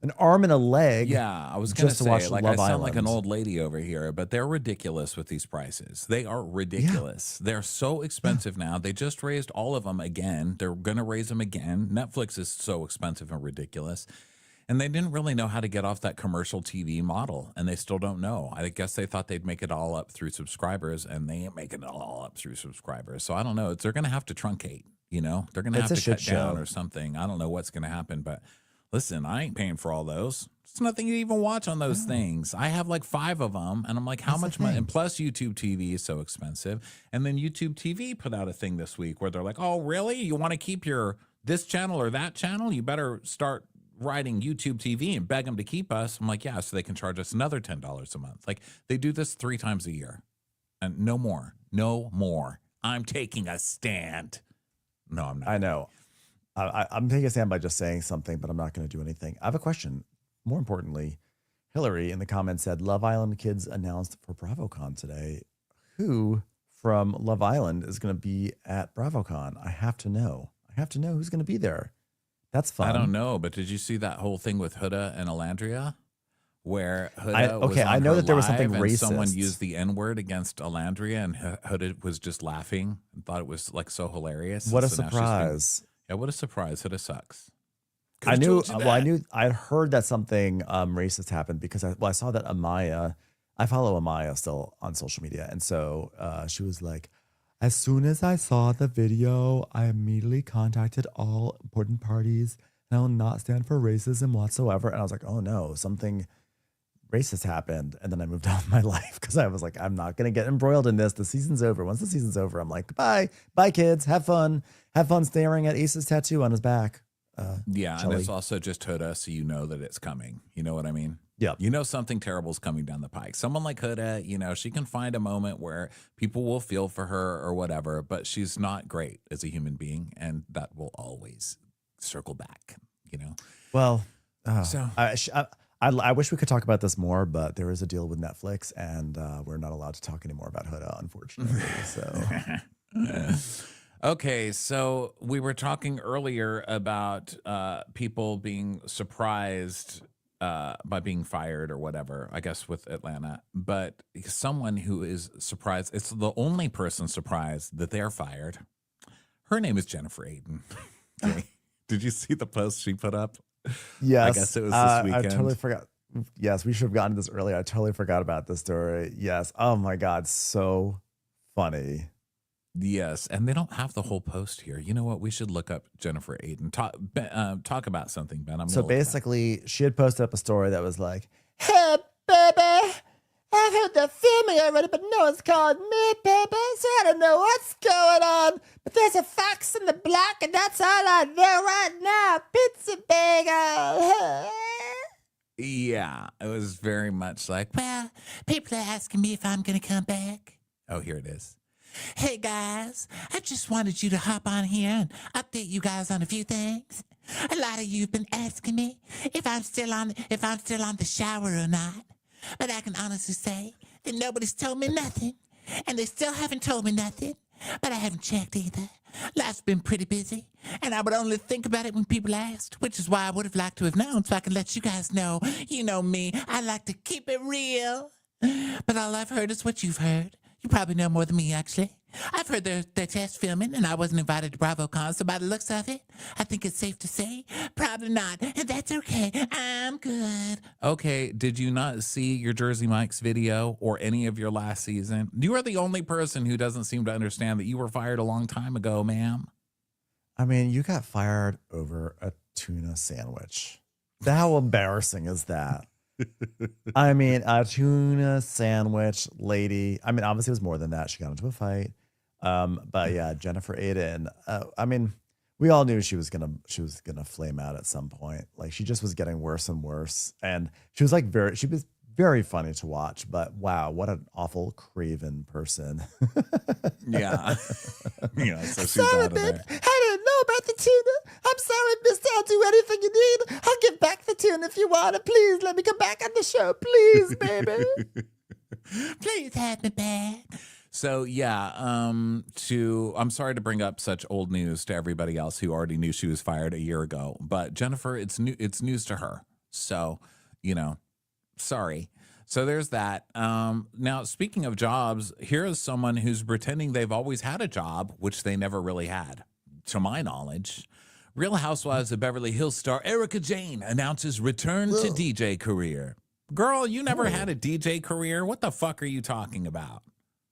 an arm and a leg. Yeah, I was going to just to watch say, like, I Love sound like an Island. old lady over here, but they're ridiculous with these prices. They are ridiculous. They're so expensive now. They just raised all of them again. They're going to raise them again. Netflix is so expensive and ridiculous. And they didn't really know how to get off that commercial TV model, and they still don't know. I guess they thought they'd make it all up through subscribers, and they ain't making it all up through subscribers. So I don't know. They're going to have to truncate, you know? They're going to have to cut down or something. I don't know what's going to happen, but listen, I ain't paying for all those. It's nothing to even watch on those things. I have like 5 of them, and I'm like, how much money? And plus, YouTube TV is so expensive. And then YouTube TV put out a thing this week where they're like, oh, really? You want to keep your this channel or that channel? You better start writing YouTube TV and beg them to keep us. I'm like, yeah, so they can charge us another $10 a month. Like, they do this 3 times a year, and no more. I'm taking a stand. No, I'm not. I know. I'm taking a stand by just saying something, but I'm not going to do anything. I have a question. More importantly, Hillary in the comments said, Love Island kids announced for BravoCon today. Who from Love Island is going to be at BravoCon? I have to know. Who's going to be there. That's fun. I don't know, but did you see that whole thing with Huda and Alandria? Where Huda was on I know her that there was something live and racist. someone used the N-word against Alandria, and Huda was just laughing and thought it was like so hilarious. What a So now surprise. yeah, what a surprise. Huda sucks. I'd heard that something racist happened because I saw that Amaya, I follow Amaya still on social media. And so she was like, as soon as I saw the video, I immediately contacted all important parties and I will not stand for racism whatsoever. And I was like, oh no, something racist happened. And then I moved on with my life because I was like, I'm not going to get embroiled in this. The season's over. Once the season's over, I'm like, bye kids. Have fun staring at Ace's tattoo on his back. Yeah, Shelly. and it's also just Huda, so you know that it's coming. You know what I mean? Yeah. You know something terrible is coming down the pike. Someone like Huda, you know, she can find a moment where people will feel for her or whatever, but she's not great as a human being, and that will always circle back, you know? Well, So- I wish we could talk about this more, but there is a deal with Netflix, and we're not allowed to talk anymore about Huda, unfortunately. So, Okay, so we were talking earlier about people being surprised by being fired or whatever, I guess with Atlanta, but someone who is surprised, it's the only person surprised that they're fired. Her name is Jennifer Aydin. Okay. Did you see the post she put up? yes, I guess it was this weekend. I totally forgot. Yes, we should have gotten to this earlier. I totally forgot about this story. Yes. Oh my God, so funny. Yes, and they don't have the whole post here. You know what? We should look up Jennifer Aydin. Talk about something, Ben. So basically, she had posted up a story that was like, "Hey, baby, I've heard the filming already, but no one's called me, baby, so I don't know what's going on. But there's a fox in the block, and that's all I know right now. Pizza bagel." Yeah, it was very much like, well, people are asking me if I'm going to come back. Oh, here it is. Hey guys, I just wanted you to hop on here and update you guys on a few things. A lot of you've been asking me if I'm still on the shower or not. But I can honestly say that nobody's told me nothing, and they still haven't told me nothing. But I haven't checked either. Life's been pretty busy, and I would only think about it when people asked, which is why I would have liked to have known so I can let you guys know. You know me, I like to keep it real. But all I've heard is what you've heard. You probably know more than me, actually. I've heard they're test filming, and I wasn't invited to BravoCon, so by the looks of it, I think it's safe to say, probably not. And that's okay. I'm good. Okay, did you not see your Jersey Mike's video or any of your last season? You are the only person who doesn't seem to understand that you were fired a long time ago, ma'am. I mean, you got fired over a tuna sandwich. How embarrassing is that? I mean, a tuna sandwich lady. I mean, obviously it was more than that. She got into a fight. But yeah, Jennifer Aydin. I mean, we all knew she was gonna flame out at some point. Like, she just was getting worse and worse. And she was very funny to watch, but wow, what an awful craven person. Yeah. Yeah, so she's Sorry, out of babe. there. I didn't know about the tuna. I'm sorry, mister. I'll do anything you need. I'll give back the tuna if you want it. Please let me come back on the show. Please, baby. Please have me back. So yeah, I'm sorry to bring up such old news to everybody else who already knew she was fired a year ago, but Jennifer, it's news to her. So, sorry. So there's that. Now, speaking of jobs, here is someone who's pretending they've always had a job, which they never really had, to my knowledge. Real Housewives of Beverly Hills star Erica Jane announces return to DJ career. Girl, you never had a DJ career? What the fuck are you talking about?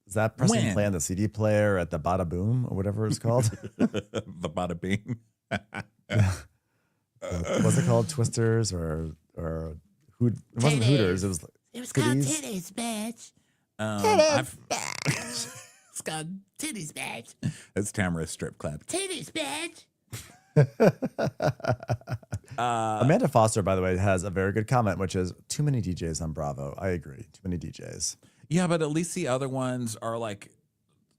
Is that pressing play on the CD player at the Bada Boom or whatever it's called? The Bada Bing. What's it called? Twisters or it wasn't Hooters. It was called titties, bitch. It's called titties, bitch. It's Tamara's strip club. Titties, bitch. Amanda Foster, by the way, has a very good comment, which is too many DJs on Bravo. I agree. Too many DJs. Yeah, but at least the other ones are like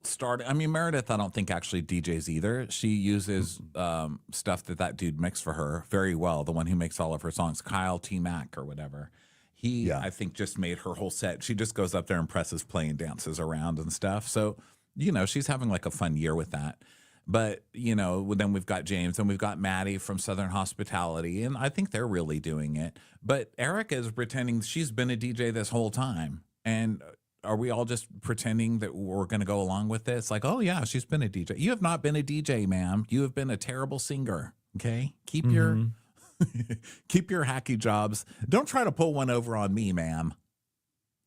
started. I mean, Meredith, I don't think actually DJs either. She uses stuff that dude mixed for her very well. The one who makes all of her songs, Kyle T. Mack or whatever. He, I think, just made her whole set. She just goes up there and presses play and dances around and stuff. So, she's having like a fun year with that. But, then we've got James and we've got Maddie from Southern Hospitality, and I think they're really doing it. But Erica is pretending she's been a DJ this whole time. And are we all just pretending that we're going to go along with this? Like, oh, yeah, she's been a DJ. You have not been a DJ, ma'am. You have been a terrible singer. Okay? Keep your keep your hacky jobs. Don't try to pull one over on me, ma'am.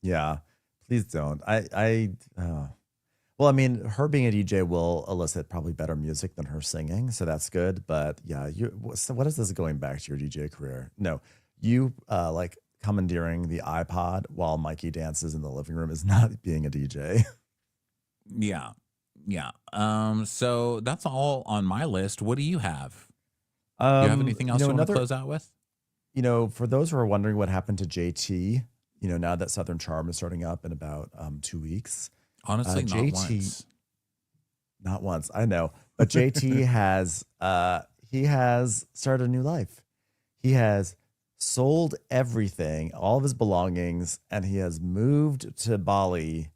Yeah, please don't. Well, I mean, her being a DJ will elicit probably better music than her singing, so that's good. But yeah, so what is this going back to your DJ career? No, you like commandeering the iPod while Mikey dances in the living room is not being a DJ. Yeah. So that's all on my list. What do you have? Do you have anything else you want to close out with? For those who are wondering what happened to JT, now that Southern Charm is starting up in about 2 weeks. Honestly, JT, not once. Not once, I know. But JT has started a new life. He has sold everything, all of his belongings, and he has moved to Bali.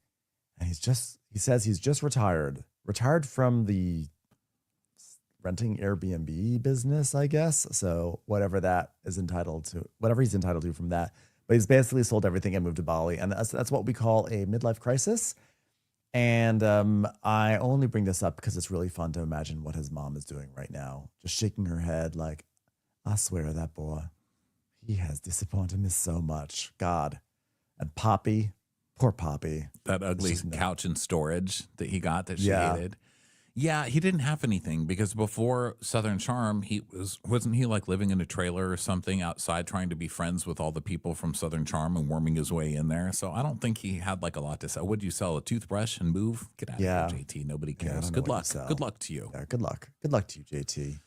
And he says he's just retired from the renting Airbnb business, I guess. So whatever he's entitled to from that. But he's basically sold everything and moved to Bali. And that's what we call a midlife crisis. And I only bring this up because it's really fun to imagine what his mom is doing right now. Just shaking her head like, I swear that boy, he has disappointed me so much. God. And Poppy, poor Poppy. That ugly couch and storage that he got that she hated. Yeah, he didn't have anything because before Southern Charm, wasn't he like living in a trailer or something outside trying to be friends with all the people from Southern Charm and worming his way in there. So I don't think he had like a lot to sell. Would you sell a toothbrush and move? Get out of here, JT. Nobody cares. Good luck. Good luck to you. Yeah, good luck. Good luck to you, JT.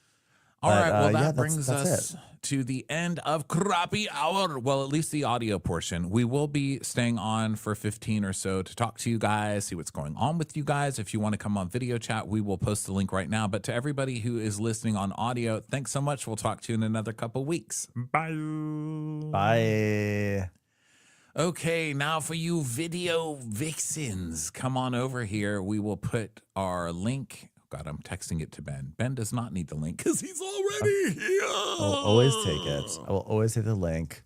All right, well, that brings us to the end of Crappy Hour. Well, at least the audio portion. We will be staying on for 15 or so to talk to you guys, see what's going on with you guys. If you want to come on video chat, we will post the link right now. But to everybody who is listening on audio, thanks so much. We'll talk to you in another couple weeks. Bye. Bye. Okay, now for you video vixens, come on over here. We will put our link. God, I'm texting it to Ben. Ben does not need the link because he's already here. I'll always take it. I will always take the link.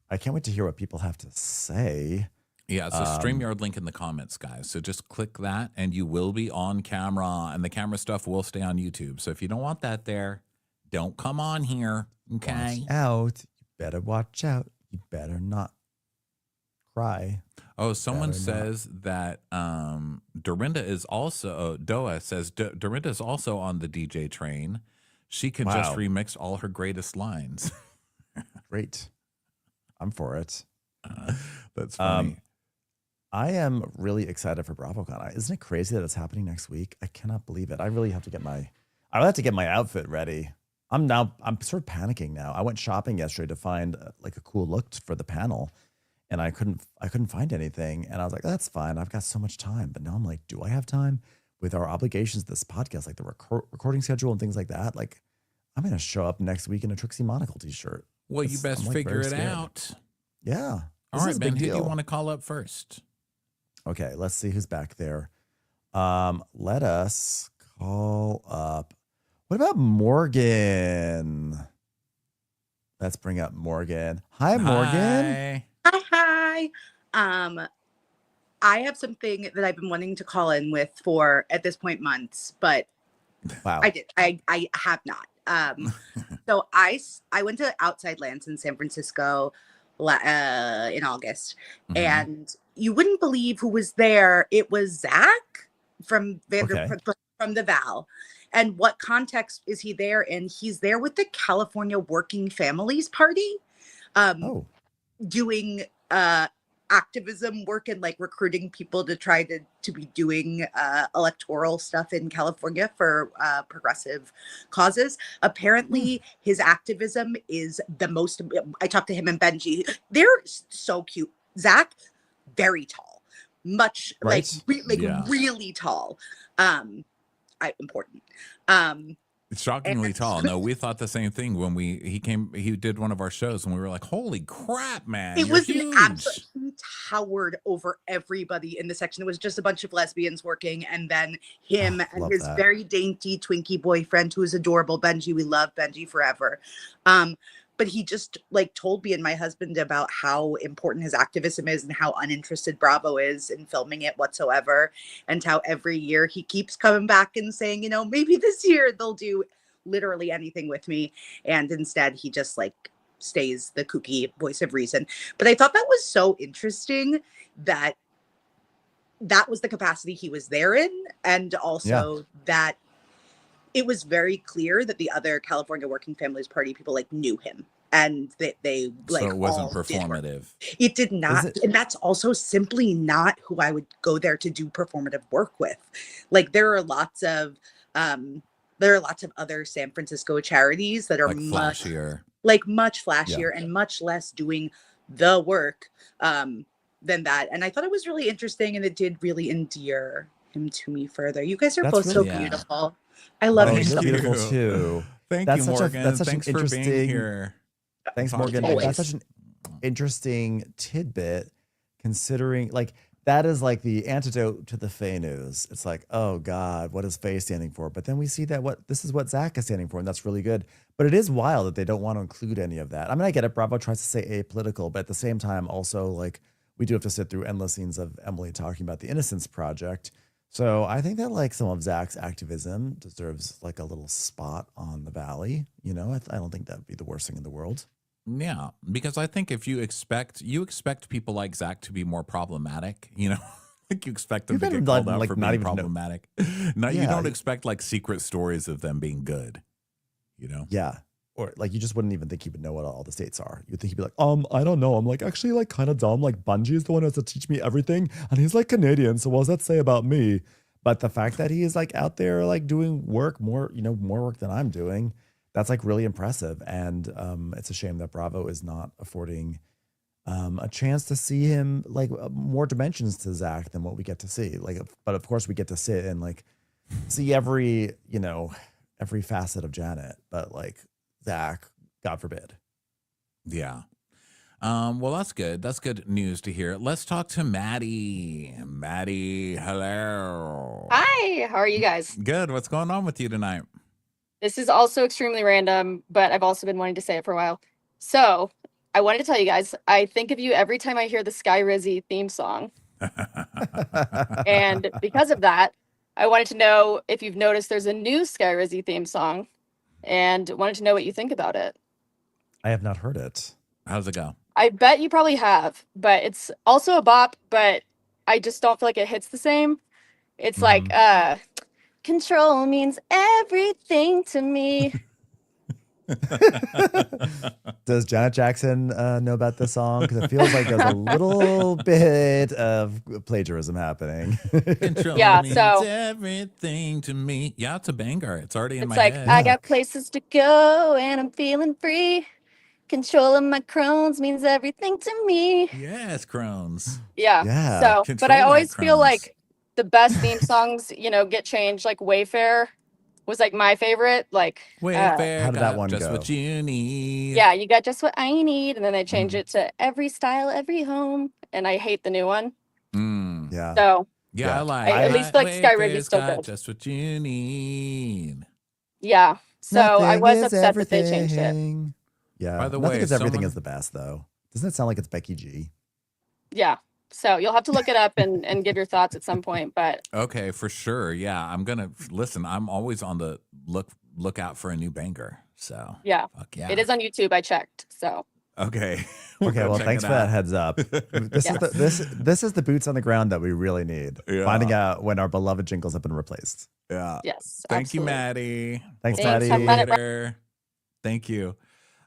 I can't wait to hear what people have to say. Yeah, it's a StreamYard link in the comments, guys. So just click that and you will be on camera. And the camera stuff will stay on YouTube. So if you don't want that there, don't come on here. Okay. Watch out. You better watch out. You better not cry. Oh, someone says that Dorinda is also, Doa says Dorinda is also on the DJ train. She can just remix all her greatest lines. Great. I'm for it. That's funny. I am really excited for BravoCon. Isn't it crazy that it's happening next week? I cannot believe it. I really have to get my outfit ready. I'm sort of panicking now. I went shopping yesterday to find like a cool look for the panel. And I couldn't find anything. And I was like, that's fine. I've got so much time. But now I'm like, do I have time with our obligations to this podcast, like the recording schedule and things like that? Like, I'm going to show up next week in a Trixie Monocle t-shirt. Well, you best figure it out. Yeah. All right, Ben, who do you want to call up first? Okay, let's see who's back there. Let us call up. What about Morgan? Let's bring up Morgan. Hi, Morgan. Hi. Hi. I have something that I've been wanting to call in with for at this point months, but Wow. I have not. So I went to Outside Lands in San Francisco in August, and you wouldn't believe who was there. It was Zach from from the Val. And what context is he there in? He's there with the California Working Families Party, doing activism work and like recruiting people to try to be doing electoral stuff in California for progressive causes. Apparently his activism is the most. I talked to him and Benji. They're so cute. Zach, very tall, much really tall. Important. Shockingly tall. No, we thought the same thing when he did one of our shows and we were like, holy crap, man. It was huge. Absolutely towered over everybody in the section. It was just a bunch of lesbians working, and then him and his very dainty Twinkie boyfriend, who is adorable, Benji. We love Benji forever. But he just like told me and my husband about how important his activism is and how uninterested Bravo is in filming it whatsoever. And how every year he keeps coming back and saying, you know, maybe this year they'll do literally anything with me. And instead he just like stays the kooky voice of reason. But I thought that was so interesting that was the capacity he was there in. And also that it was very clear that the other California Working Families Party people like knew him, and that they like. So it wasn't performative. It did not, and that's also simply not who I would go there to do performative work with. Like there are lots of other San Francisco charities that are like flashier, much flashier and much less doing the work than that. And I thought it was really interesting, and it did really endear him to me further. You guys are both so beautiful. I love you so much. Beautiful too. Thank you, Morgan. Thanks for being here. Thanks, Morgan. That's such an interesting tidbit, considering like that is like the antidote to the Faye news. It's like, oh God, what is Faye standing for? But then we see that this is what Zach is standing for, and that's really good. But it is wild that they don't want to include any of that. I mean, I get it. Bravo tries to say apolitical, but at the same time, also like we do have to sit through endless scenes of Emily talking about the Innocence Project. So I think that like some of Zach's activism deserves like a little spot on the Valley. You know, I don't think that'd be the worst thing in the world. Yeah, because I think if you expect people like Zach to be more problematic, you know, like you expect them to get called out for being problematic. No, you don't expect like secret stories of them being good, you know? Yeah. Or like you just wouldn't even think he would know what all the states are. You'd think he'd be like, I don't know. I'm like actually like kind of dumb. Like Bungie is the one who has to teach me everything, and he's like Canadian. So what does that say about me? But the fact that he is like out there like doing work more work than I'm doing, that's like really impressive. And it's a shame that Bravo is not affording a chance to see him like more dimensions to Zach than what we get to see. Like, but of course we get to sit and like see every facet of Janet, but like Zach, God forbid. Yeah. Well, that's good. That's good news to hear. Let's talk to Maddie. Maddie, hello. Hi, how are you guys? Good. What's going on with you tonight? This is also extremely random, but I've also been wanting to say it for a while. So I wanted to tell you guys, I think of you every time I hear the Sky Rizzy theme song. And because of that, I wanted to know if you've noticed there's a new Sky Rizzy theme song, and wanted to know what you think about it. I have not heard it. How's it go? I bet you probably have, but it's also a bop, but I just don't feel like it hits the same. It's like, control means everything to me. Does Janet Jackson know about this song? Because it feels like there's a little bit of plagiarism happening. Control means everything to me. Yeah, it's a banger. It's already in my head. It's like, I got places to go and I'm feeling free. Control of my Crohn's means everything to me. Yes, Crohn's. Yeah. So, but I always feel like the best theme songs, get changed. Like Wayfair was like my favorite. Like Wayfair, how did that one just go? what you need. Yeah, you got just what I need, and then they change it to every style, every home. And I hate the new one. Yeah. So I like. At least like Sky Rizzy's still good. Just what you need. Yeah. So Nothing I was is upset that they changed it. everything. Yeah. By the Nothing way, is everything someone- is the best though. Doesn't it sound like it's Becky G? Yeah. So you'll have to look it up and give your thoughts at some point. But Okay, for sure. Yeah, I'm gonna listen. I'm always on the lookout for a new banger. So yeah, fuck yeah. it is on YouTube. I checked. So Okay. Okay, well, thanks for that heads up. This Yeah. this is the boots on the ground that we really need. Yeah. Finding out when our beloved jingles have been replaced. Yeah. yes. Thank you, absolutely. Maddie. Thanks, We'll talk to Maddie. you Have fun at later. Thank you.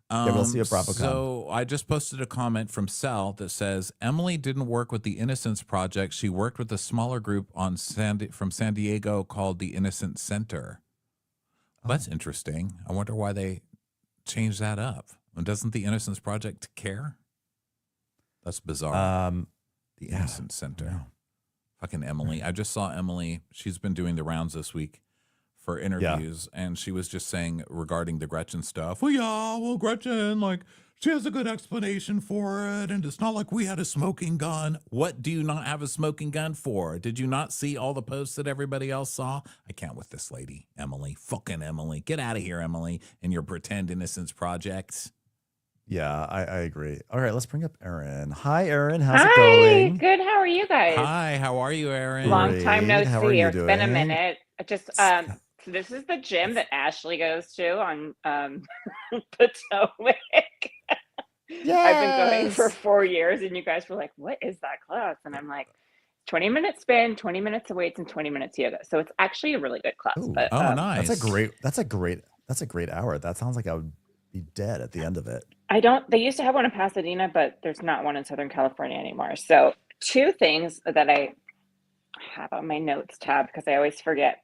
Yeah, we'll see you at BravoCon. So I just posted a comment from Sal that says Emily didn't work with the Innocence Project. She worked with a smaller group from San Diego called the Innocent Center. Oh. That's interesting. I wonder why they changed that up. And doesn't the Innocence Project care? That's bizarre. The yeah, Innocent Center. yeah. Fucking Emily. I just saw Emily. She's been doing the rounds this week for interviews, and she was just saying regarding the Gretchen stuff. Well, yeah, well, Gretchen, like, she has a good explanation for it, and it's not like we had a smoking gun. What do you not have a smoking gun for? Did you not see all the posts that everybody else saw? I can't with this lady, Emily. Fucking Emily. Get out of here, Emily, and your pretend innocence projects. Yeah, I agree. All right, let's bring up Erin. Hi, Erin. How's it Hi, going? good. How are you guys? Hi, how are you, Erin? Long time no Great. How are see. you It's been a doing? minute. I just so this is the gym that Ashley goes to on Potomac. I've been going for 4 years, and you guys were like, "What is that class?" And I'm like, 20-minute spin, 20 minutes of weights, and 20 minutes yoga. So it's actually a really good class. Ooh. But Oh, nice. That's a great hour. That sounds like I would be dead at the end of it. I don't. They used to have one in Pasadena, but there's not one in Southern California anymore. So 2 things that I have on my notes tab because I always forget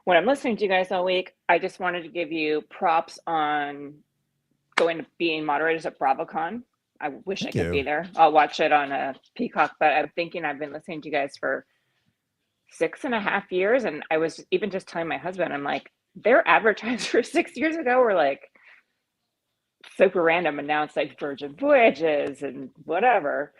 when I'm listening to you guys all week. I just wanted to give you props on going to being moderators at BravoCon. I wish Thank I could you. be there. I'll watch it on Peacock, but I'm thinking I've been listening to you guys for 6.5 years, and I was even just telling my husband, I'm like, their advertisers 6 years ago were like super random, and now it's like Virgin Voyages and whatever.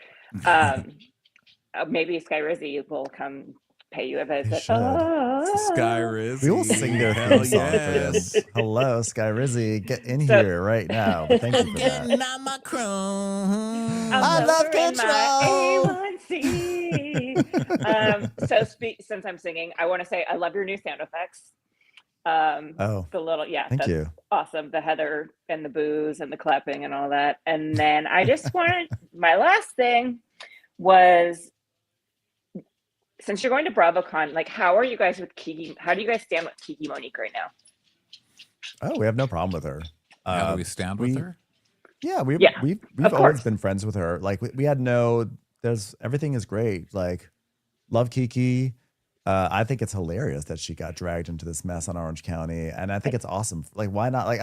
Maybe Sky Rizzy will come pay you a visit. should. Sky Rizzy. We will sing their Hell theme song for them. yes. Hello, Sky Rizzy. Get in So- here right now. Thank you for that. Getting on my chrome. I love So since I'm singing, I want to say I love your new sound effects. Oh, The little, thank that's you. awesome. The Heather and the booze and the clapping and all that. And then I just wanted, my last thing was, since you're going to BravoCon, like, how are you guys with Kiki? How do you guys stand with Kiki Monique right now? Oh, we have no problem with her. How do we stand with her? Yeah, we've Yeah, we've of always course. been friends with her. Like we had everything is great. Like love Kiki. I think it's hilarious that she got dragged into this mess on Orange County, and I think it's awesome. Like why not? Like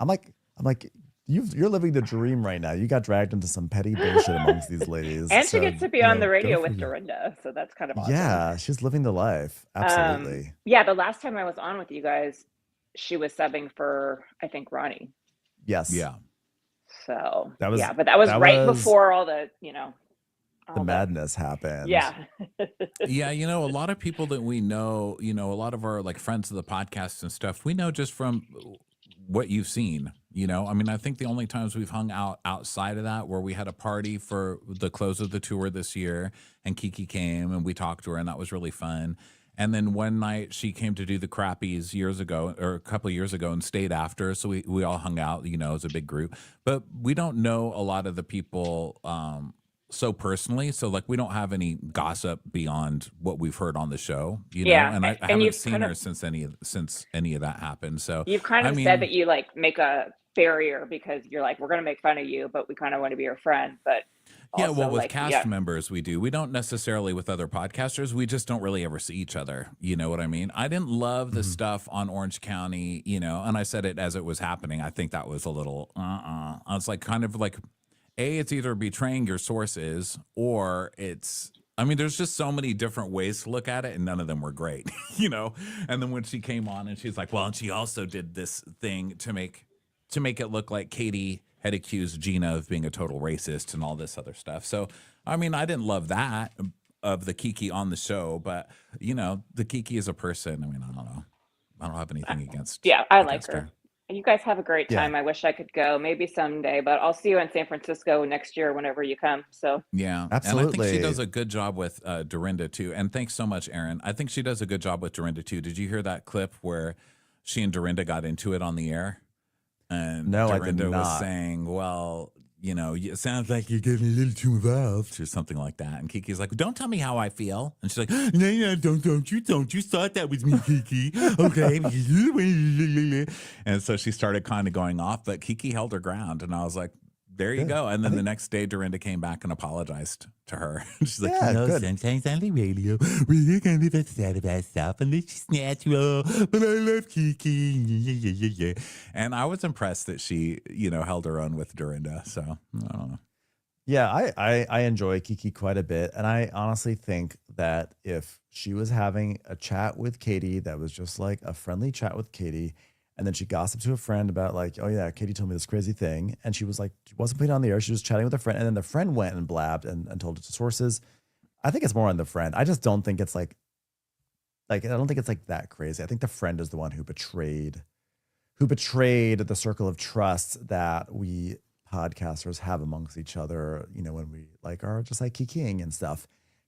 I'm like you're living the dream right now. You got dragged into some petty bullshit amongst these ladies, And she so, gets to be you on know, the go radio for with you. Dorinda. So that's kind of awesome. Yeah, she's living the life. Absolutely. Yeah, the last time I was on with you guys, she was subbing for, I think, Ronnie. Yes. Yeah. So That was- yeah, but that was right was- before all the, The madness happened. Yeah. Yeah, a lot of people that we know, a lot of our like friends of the podcast and stuff, we know just from what you've seen, I mean, I think the only times we've hung out outside of that where we had a party for the close of the tour this year and Kiki came and we talked to her and that was really fun. And then one night she came to do the Crappies years ago or a couple of years ago and stayed after. So we all hung out, as a big group, but we don't know a lot of the people, so personally, so like we don't have any gossip beyond what we've heard on the show, Yeah, and I and haven't you've seen kind her of- since any of that happened. So You've kind of I mean, said that you like make a barrier because you're like, we're going to make fun of you, but we kind of want to be your friend. But yeah, also, well, with like, cast yeah. members, we do. We don't necessarily with other podcasters. We just don't really ever see each other. You know what I mean? I didn't love the stuff on Orange County, and I said it as it was happening. I think that was a little, I was like, kind of like, it's either betraying your sources or I mean, there's just so many different ways to look at it, and none of them were great, And then when she came on and she's like, well, and she also did this thing to make it look like Katie had accused Gina of being a total racist and all this other stuff. So, I mean, I didn't love that of the Kiki on the show, but the Kiki is a person. I mean, I don't know. I don't have anything against. Yeah, I like her. You guys have a great Yeah. time. I wish I could go, maybe someday, but I'll see you in San Francisco next year whenever you come. So Yeah. And I think she Absolutely. does a good job with Dorinda too. And thanks so much, Aaron. I think she does a good job with Dorinda too. Did you hear that clip where she and Dorinda got into it on the air? And No, I did Dorinda was not. saying, well, you know, it sounds like you're getting a little too involved or something like that. And Kiki's like, don't tell me how I feel. And she's like, no, don't you thought that was me, Kiki. Okay. And so she started kind of going off, but Kiki held her ground. And I was like, there you Good. go. And I then the think- next day, Dorinda came back and apologized to her. She's like, Yeah, you know, good. sometimes on the radio, we're going to be upset about stuff, and it's just natural. But I love Kiki. Yeah. And I was impressed that she, you know, held her own with Dorinda. So I don't know. Yeah, I enjoy Kiki quite a bit. And I honestly think that if she was having a chat with Katie that was just like a friendly chat with Katie, and then she gossiped to a friend about like, oh yeah, Katie told me this crazy thing. And she was like, she wasn't putting it on the air. She was chatting with a friend. And then the friend went and blabbed and told it to sources. I think it's more on the friend. I just don't think it's like, I don't think it's like that crazy. I think the friend is the one who betrayed the circle of trust that we podcasters have amongst each other, you know, when we like are just like kikiing and stuff.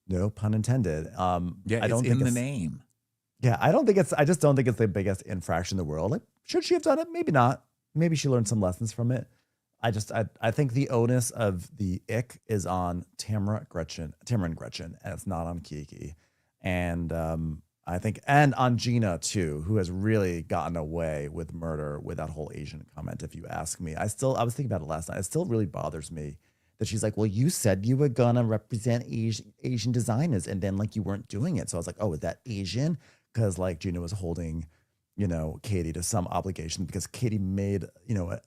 No pun intended. Yeah, I don't it's think in the it's, name. yeah, I just don't think it's the biggest infraction in the world. Like, should she have done it? Maybe not. Maybe she learned some lessons from it. I think the onus of the ick is on Tamara and Gretchen, and it's not on Kiki. And I think, and on Gina too, who has really gotten away with murder with that whole Asian comment, if you ask me. I was thinking about it last night. It still really bothers me that she's like, well, you said you were gonna represent Asian designers, and then like you weren't doing it. So I was like, oh, is that Asian? Because like Gina was holding, you know, Katie to some obligation because Katie made, you know,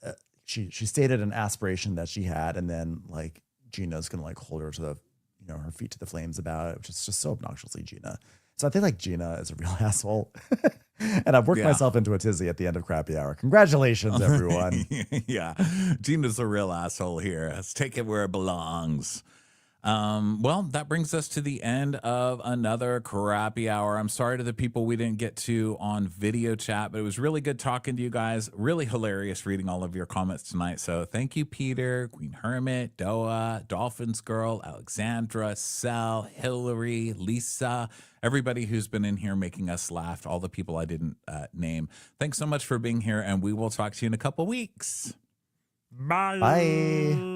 she stated an aspiration that she had, and then like Gina's gonna like hold her to the, you know, her feet to the flames about it, which is just so obnoxiously Gina. So I think like Gina is a real asshole. And I've worked myself into a tizzy at the end of Crappy Hour. Congratulations, everyone. Yeah, Gina's a real asshole here. Let's take it where it belongs. Well, that brings us to the end of another Crappy Hour. I'm sorry to the people we didn't get to on video chat, but it was really good talking to you guys. Really hilarious reading all of your comments tonight. So thank you, Peter, Queen Hermit, Doa, Dolphins Girl, Alexandra, Sel, Hillary, Lisa, everybody who's been in here making us laugh, all the people I didn't name. Thanks so much for being here, and we will talk to you in a couple weeks. Bye. Bye.